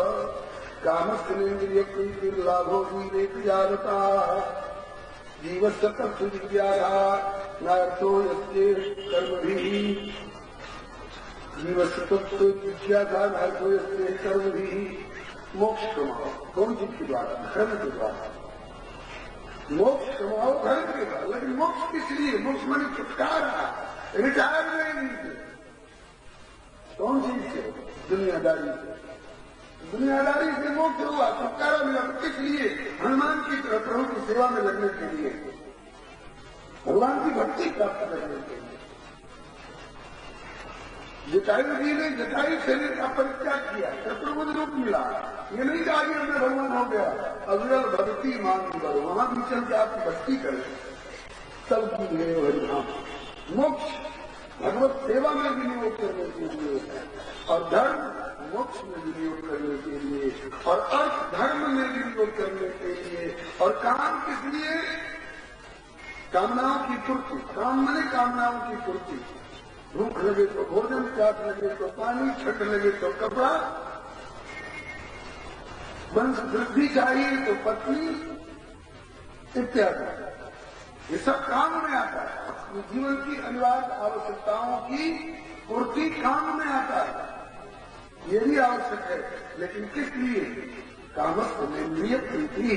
कामस्त्रिन्द्रिय प्रीतिर्लाभो विवेकजालता जीवस्य तत्त्व जिज्ञासा नार्थो यस्य कर्मभिः जीवस्य तत्त्व जिज्ञासा नार्थो यस्य कर्मभिः। मोक्ष कमाओ कौन चीज के द्वारा? धर्म के द्वारा। मोक्ष कमाओ धर्म के द्वारा, लेकिन मोक्ष किस लिए? मोक्ष माने छुटकारा, रिटायरमेंट। कौन चीज से? दुनियादारी से। दुनियादारी से मोक्ष हुआ, छुटकारा मिला। किस लिए? हनुमान की तरह प्रभु की सेवा में लगने के लिए, भगवान की भक्ति प्राप्त करने के लिए। जटायु जी ने जटायु शरीर का परित्याग किया, चतुर्भुज रूप मिला। ये नहीं कहा कि हमने भगवान हो गया। अविरल भक्ति मान करो, वहां भी चल के आपकी भक्ति करें, सब की है हरिनाम। मोक्ष भगवत सेवा में विनियोग करने के लिए, और धर्म मोक्ष में विनियोग करने के लिए, और अर्थ धर्म में विनियोग करने के लिए, और काम किस लिए? कामनाओं की पूर्ति। काम माने कामनाओं की पूर्ति। भूख लगे तो भोजन, प्यास लगे तो पानी, छठ लगे तो कपड़ा, वंश वृद्धि चाहिए तो पत्नी इत्यादि। ये सब काम में आता है। अपने जीवन की अनिवार्य आवश्यकताओं की पूर्ति काम में आता है। ये भी आवश्यक है, लेकिन किस लिए? कामस्थ इंद्रिय प्रीति।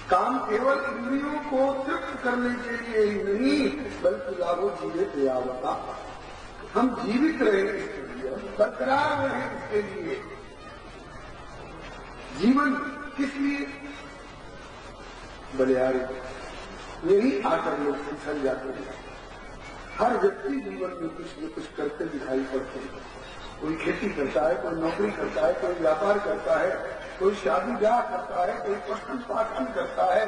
काम केवल इंद्रियों को तृप्त करने के लिए ही नहीं, बल्कि लाभो जीवित यावता, हम जीवित रहे इसके लिए, बरकरार रहे इसके लिए। जीवन किस लिए? बलिहारी। यही आकर लोग फिसल जाते हैं। हर व्यक्ति जीवन में कुछ न कुछ करते दिखाई पड़ते हैं। कोई खेती करता है, कोई नौकरी करता है, कोई व्यापार करता है, कोई शादी ब्याह करता है, कोई पठन पाठन करता है,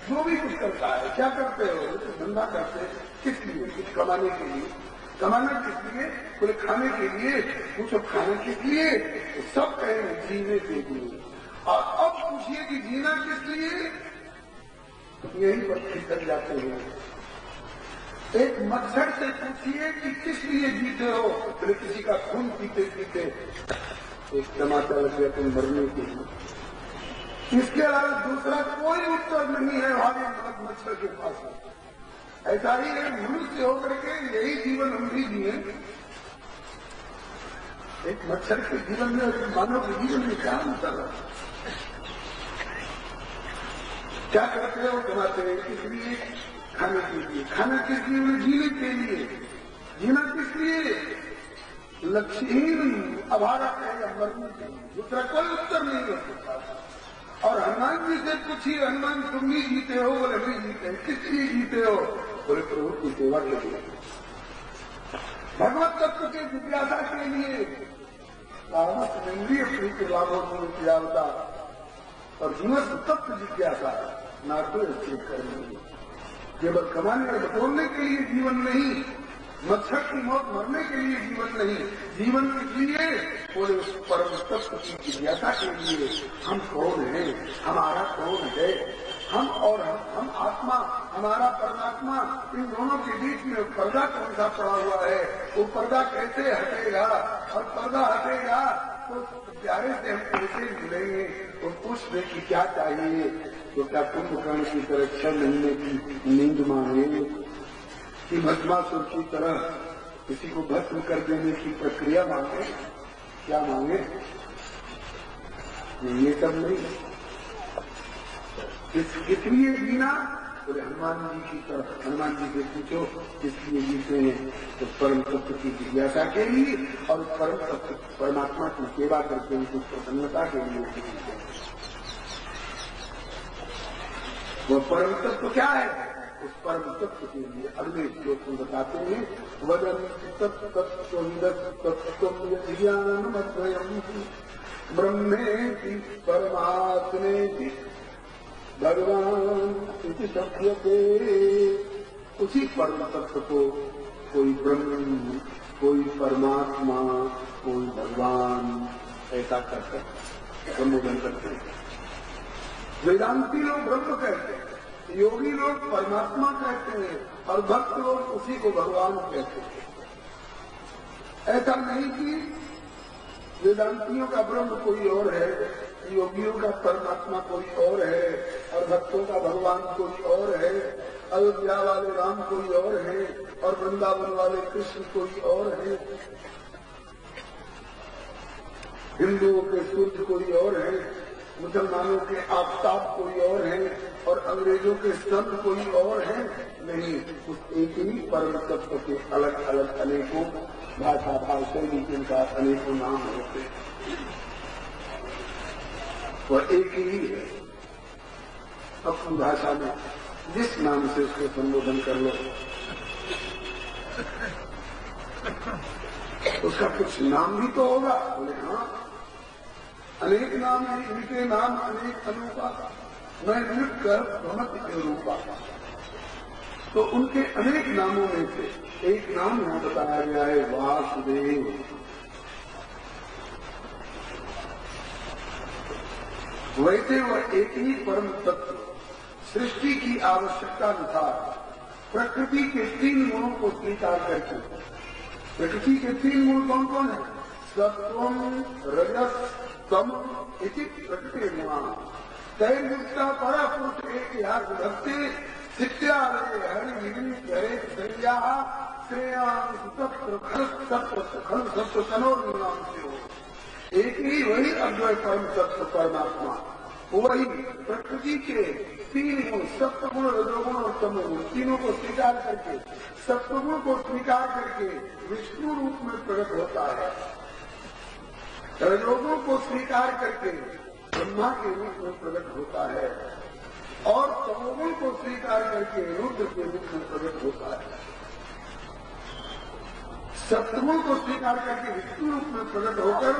जो भी कुछ करता है। क्या करते हो? तो धंधा करते हैं। किस लिए? कुछ कमाने के लिए। कमाना किस लिए? कोई खाने के लिए, कुछ खाने के लिए, तो सब कहेंगे जीने के लिए। और अब पूछिए कि जीना किस लिए? यही पर फिसल जाते हैं। एक मच्छर से पूछिए कि किस लिए जीते हो? तो किसी का खून पीते पीते एक टमाटर लग गया तुम मरने के लिए। इसके अलावा दूसरा कोई उत्तर नहीं है हमारे मच्छर के पास। ऐसा ही है मनुष्य होकर के यही जीवन हम भी जिए। एक मच्छर के जीवन में और मानव के जीवन में क्या अंतर है? क्या करते हो? कमाते हैं किस लिए? खाने के लिए। खाना किस लिए? जीने के लिए। जीना किस लिए? लक्ष्यहीन अभागा है या मरने के लिए। दूसरा कोई उत्तर नहीं हो सकता। और हनुमान जी से पूछिए, हनुमान तुम भी जीते हो? बोले नहीं जीते। किस लिए जीते हो? बोले प्रभु की सेवा के लिए, भगवत तत्व के जिज्ञासा के लिए। इंद्रिय प्रीति लाभों की जालता और जीवन तत्व जिज्ञासा नाटो करने, केवल कमाने और बटोरने के लिए जीवन नहीं, मच्छर की मौत मरने के लिए जीवन नहीं। जीवन के लिए बोले उस परम तत्व की जिज्ञासा के लिए। हम कौन हैं? हमारा कौन है? हम और हम आत्मा, हमारा परमात्मा, इन दोनों के बीच में पर्दा कौन सा पड़ा हुआ है? वो पर्दा कैसे हटेगा? और पर्दा हटेगा तो प्यारे से हम कैसे मिलेंगे? तो पूछ रहे कि क्या चाहिए? तो क्या कुंभकर्ण की तरह 6 महीने की नींद मांगे कि भस्मासुर की तरह किसी को भस्म कर देने की प्रक्रिया मांगे? क्या मांगे? ये सब नहीं। इसलिए जीना बोले हनुमान जी की तरफ। हनुमान जी से पूछो इसलिए जीते हैं तो परम तत्व की जिज्ञासा के लिए और परम तत्व परमात्मा की सेवा करके उनकी प्रसन्नता के लिए। वो परम तत्व क्या है? उस परम तत्व के लिए अगले श्लोक में बताते हैं, वदन तत्व ब्रह्मेति परमात्मेति भगवान इति शब्दते। उसी परम तत्व को कोई ब्रह्म, कोई परमात्मा, कोई भगवान ऐसा करते संबोधन करते हैं। वेदांती लोग ब्रह्म कहते हैं, योगी लोग परमात्मा कहते हैं और भक्त लोग उसी को भगवान कहते हैं। ऐसा नहीं कि वेदांतियों का ब्रह्म कोई और है, योगियों का परमात्मा कोई और है और भक्तों का भगवान कोई और है, अयोध्या वाले राम कोई और है और वृंदावन वाले कृष्ण कोई और है, हिंदुओं के सूर्य कोई और है, मुसलमानों के आफताब कोई और है और अंग्रेजों के संत कोई और है। नहीं, उस एक ही परम तत्व के अलग अलग अनेकों भाषा शैली जिनका अनेकों नाम होते हैं, वह एक ही है। अपनी भाषा में जिस नाम से उसको संबोधन कर लो, उसका कुछ नाम भी तो होगा। बोले हाँ, अनेक नाम है, इनके नाम अनेक अनुपा, मैं मिट कर भ्रमत रूपा। तो उनके अनेक नामों में से एक नाम यहाँ बताया गया है वासुदेव। वैसे वह एक ही परम तत्व सृष्टि की आवश्यकता अनुसार प्रकृति के 3 गुणों को स्वीकार करके, प्रकृति के 3 गुण कौन कौन है? सत्वम, रजस, तम इति प्रकृति गुणा। तैर्युक्ता परा पुरुष एक याग भक्ति शिक्षा हरि विघ्न हरे संज्ञा श्रेयान तत्र खल सत्व तनोर्नाम से हो। एक ही वही अद्वय परम तत्व परमात्मा, वही प्रकृति के 3 गुण सत्वगुण, रजोगुण और तमोगुण, तीनों को स्वीकार करके, सत्वगुण को स्वीकार करके विष्णु रूप में प्रकट होता है, रजोगुण को स्वीकार करके ब्रह्मा के रूप में प्रकट होता है और तमोगुण को स्वीकार करके रुद्र के रूप में प्रकट होता है। सत्वगुण को स्वीकार करके विष्णु रूप में प्रकट होकर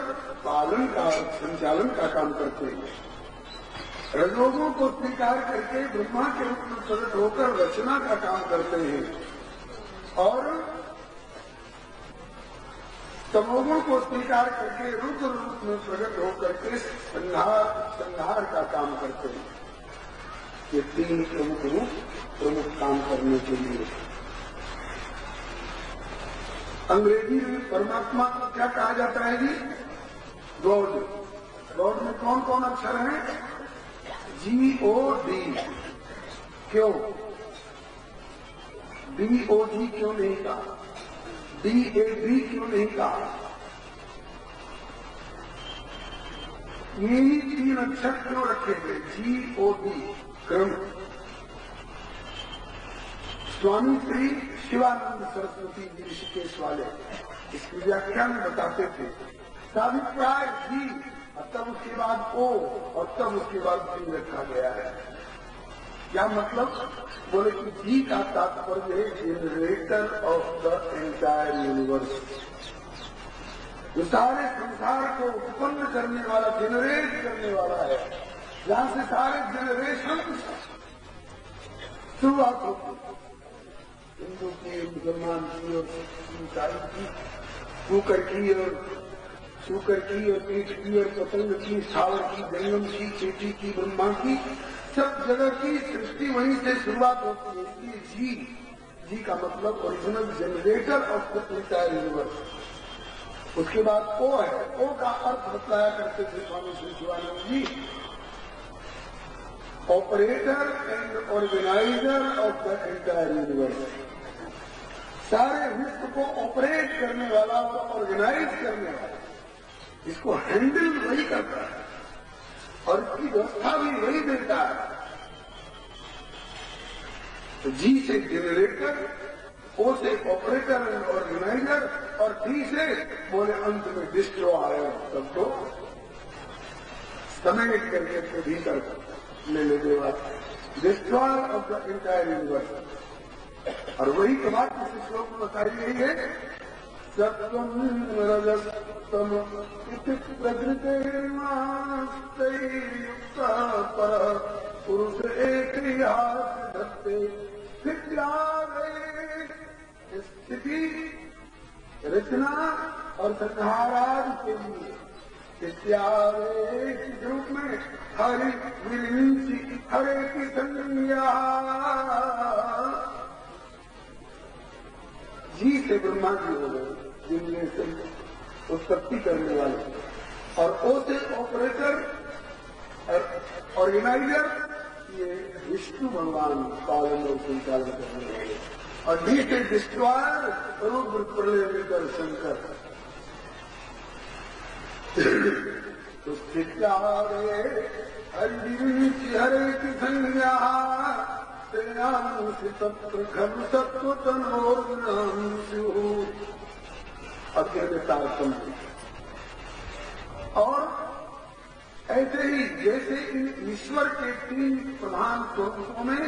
पालन का, संचालन का काम करते हैं। रजोगुण को स्वीकार करके ब्रह्मा के रूप में प्रकट होकर रचना का काम करते हैं और तमोगुण को स्वीकार करके रुद्र रूप में प्रकट होकर के संहार का काम करते हैं। ये 3 प्रमुख काम करने के लिए। अंग्रेजी में परमात्मा को क्या कहा जाता है जी? गॉड। गॉड में कौन कौन अक्षर हैं? G-O-D। क्यों D-O-D क्यों नहीं कहा? D-A-D क्यों नहीं कहा? यही 3 अक्षर क्यों रखे थे? G-O-D क्रम। स्वामी श्री शिवानंद सरस्वती जी ऋषिकेश वाले इसकी व्याख्या में बताते थे, साभिप्राय जी और तब उसके बाद ओ और तब उसके बाद जी रखा गया है। क्या मतलब? बोले कि जी का तात्पर्य है generator off the entire universe, जो सारे संसार को उत्पन्न करने वाला, जनरेट करने वाला है, जहां से सारे जनरेशन शुरुआत होती है। हिंदू की, मुसलमान की और ईसाई की, कुकर की और कीट की और पतंग की, सावर की, जंगम की, चींटी की, ब्रह्मा की, सब जगह की सृष्टि वहीं से शुरुआत होती है। इसलिए जी का मतलब original generator off the entire universe. उसके बाद ओ है, ओ का अर्थ बताया करते थे Swami Shri Shivanand ji, operator and organiser of the entire universe. सारे विश्व को ऑपरेट करने वाला और ऑर्गेनाइज करने वाला, इसको हैंडल वही करता है और इसकी व्यवस्था भी वही देता है। तो जी से जनरेटर, ओ से ऑपरेटर एंड ऑर्गेनाइजर और डी से बोले अंत में डिस्ट्रॉयर, सबको समेट करके के भीतर ले लेने वाला, destroyer of the entire universe. और वही तो बात इस श्लोक में बताई गई है, सत्वं रजस्तम इति प्रकृतेर्मास्तैर्युक्तः परः पुरुष एकयास धत्ते विद्यालय। स्थिति, रचना और संहारादि के लिए इत्यादि रूप में हरि विरिंसी हरे की संज्ञा। जी से ब्रह्मा जी हो गए, जिनमें से उत्पत्ति करने वाले, और ओ से ऑपरेटर ऑर्गेनाइजर, ये विष्णु भगवान पालन और संचालन करने वाले, और डी से डिस्ट्रॉयर रुद्र प्रलय शंकर। तो हरे हरे की संज्ञा तत्र खलु सत्व तनोर्नंसु। और ऐसे ही जैसे इन ईश्वर के 3 प्रधान स्वरूपों में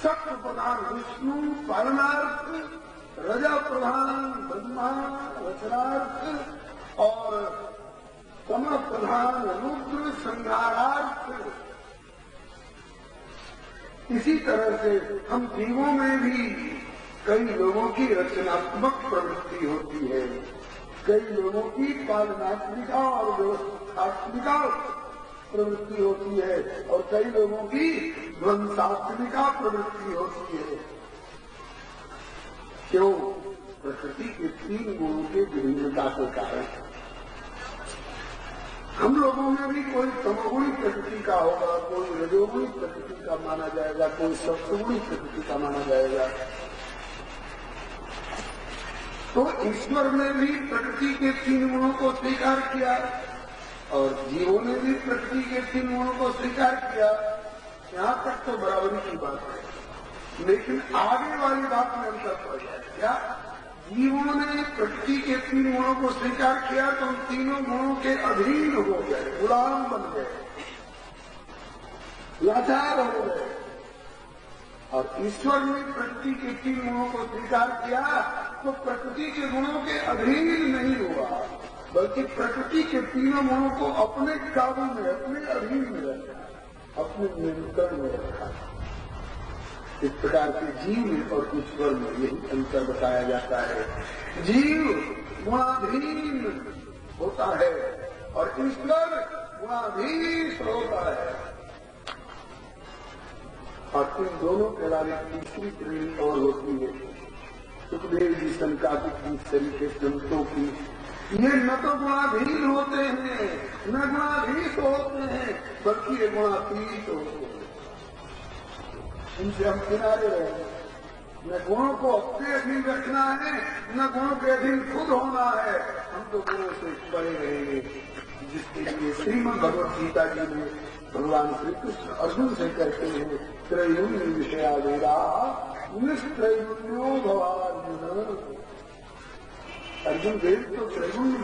सत्व प्रधान विष्णु पालनार्थ, रजा प्रधान ब्रह्मा रचनार्थ, और तम प्रधान रुद्र संहारार्थ, इसी तरह से हम जीवों में भी कई लोगों की रचनात्मक प्रवृत्ति होती है, कई लोगों की पालनात्मिका और व्यवस्थात्मिका प्रवृत्ति होती है, और कई लोगों की ध्वंसात्मिका प्रवृत्ति होती है। क्यों? प्रकृति के 3 गुणों के विभिन्नता के कारण। हम लोगों में भी कोई तमोगुणी प्रकृति का होगा, कोई रजोगुणी प्रकृति का माना जाएगा, कोई सप्तगुणी प्रकृति का माना जाएगा। तो ईश्वर ने भी प्रकृति के 3 गुणों को स्वीकार किया, और जीवों ने भी प्रकृति के 3 गुणों को स्वीकार किया। यहाँ तक तो बराबरी की बात है, लेकिन आगे वाली बात में अंतर पड़ जाए। क्या? जीवों ने प्रकृति के 3 गुणों को स्वीकार किया तो उन 3 गुणों के अधीन हो गए, गुलाम बन गए, लाचार हो गए। और ईश्वर ने प्रकृति के 3 गुणों को स्वीकार किया तो प्रकृति के गुणों के अधीन नहीं हुआ, बल्कि प्रकृति के 3 गुणों को अपने काबू में, अपने अधीन में रखा, अपने नियंत्रण में रखा। इस प्रकार के जीव और ईश्वर में यही अंतर बताया जाता है। जीव गुणाधीन होता है और ईश्वर गुणाधीश होता है। और इन दोनों के अलावा तीसरी श्रेणी और होती है सुखदेव जी संकादित शरीर के संतों की। ये न तो गुणाधीन होते हैं, न गुणाधीश होते हैं, बल्कि ये गुणातीत होते हैं। इनसे हम किनारे रहेंगे। न गुणों को अपने अधीन रखना है, न गुणों के अधीन खुद होना है। हम तो गुणों से बड़े रहेंगे, जिसके लिए श्रीमद् भगवत गीता जी में भगवान श्री कृष्ण अर्जुन से कहते हैं, त्रैगुण्य विषया वेदा निस्त्रैगुण्यो भवार्जुन। अर्जुन वेद तो त्रैगुण्य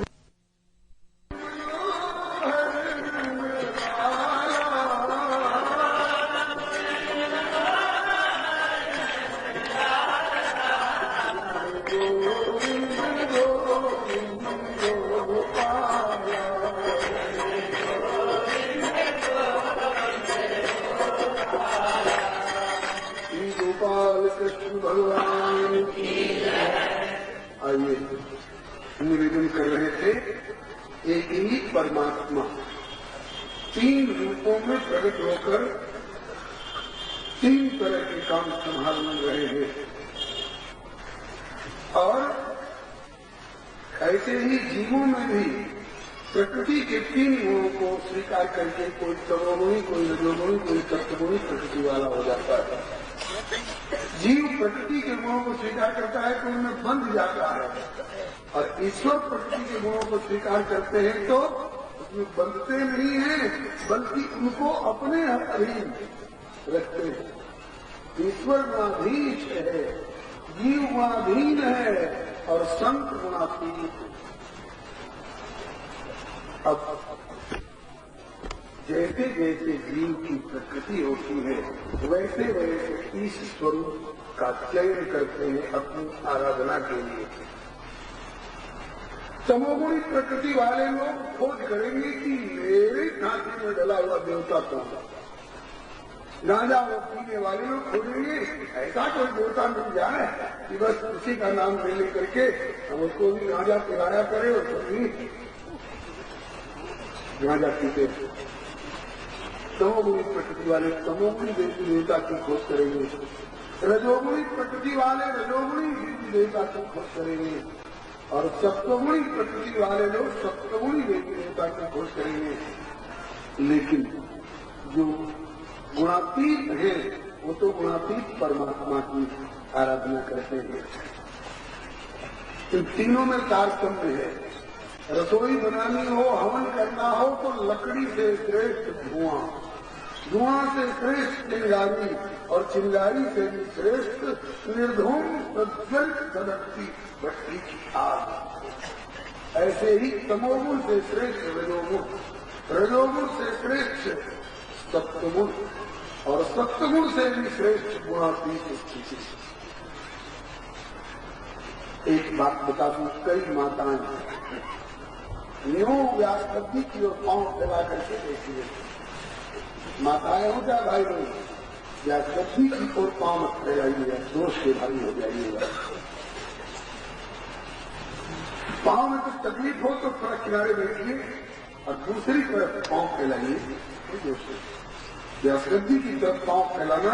निवेदन कर रहे थे। एक ही परमात्मा 3 रूपों में प्रकट होकर 3 तरह के काम संभाल रहे हैं, और ऐसे ही जीवों में भी प्रकृति के 3 गुणों को स्वीकार करके कोई तमोगुणी, कोई रजोगुणी, कोई सत्वगुणी प्रकृति वाला हो जाता है। जीव प्रकृति के गुणों को स्वीकार करता है तो उनमें बंध जाता है, और ईश्वर प्रकृति के गुणों को स्वीकार करते हैं तो उसमें बंधते नहीं हैं, बल्कि उनको अपने अधीन रखते हैं। ईश्वर गुणाधीश है, जीव गुणाधीन है, और संत गुणातीत। अब जैसे जैसे जीव की प्रकृति होती है, वैसे वैसे इस स्वरूप का चयन करते हैं अपनी आराधना के लिए। तमोगुणी प्रकृति वाले लोग खोज करेंगे कि मेरे झांसी में डला हुआ देवता कौन है। गांजा वो पीने वाले लोग खोजेंगे ऐसा कोई देवता मिल जाए कि बस उसी का नाम ले ले करके हम उसको भी गांजा पिलाया करे और सभी गांजा पीते। तमोगुणी प्रकृति वाले तमोगुणी देवी देवता की खोज करेंगे, रजोगुणी प्रकृति वाले रजोगुणी देवी देवता की खोज करेंगे और सप्तगुणी प्रकृति वाले लोग सप्तगुणी देवी देवता की खोज करेंगे। लेकिन जो गुणातीत है वो तो गुणातीत परमात्मा की आराधना करते हैं। इन तीनों में तारतम्य है। रसोई बनानी हो, हवन करना हो तो लकड़ी से श्रेष्ठ धुआं, धुआं से श्रेष्ठ चिंगारी और चिंगारी से भी श्रेष्ठ निर्धूम प्रज्वलित धधकती भट्टी की आग। ऐसे ही तमोगुण से श्रेष्ठ रजोगुण, रजोगुण से श्रेष्ठ सप्तगुण और सप्तगुण से भी श्रेष्ठ गुणातीत स्थिति। एक बात बता दूं, कई माताएं न्यू व्यासपति की ओर पांव फैला करके देखिए। माताएं हो जाए भाई लोग, व्यासपति की ओर पांव मत फैलाइएगा, दोष के भाई हो जाइएगा। पांव में कुछ तकलीफ हो तो थोड़ा किनारे बैठिए और दूसरी तरफ पांव फैलाइए। व्यासपति की तरफ पांव फैलाना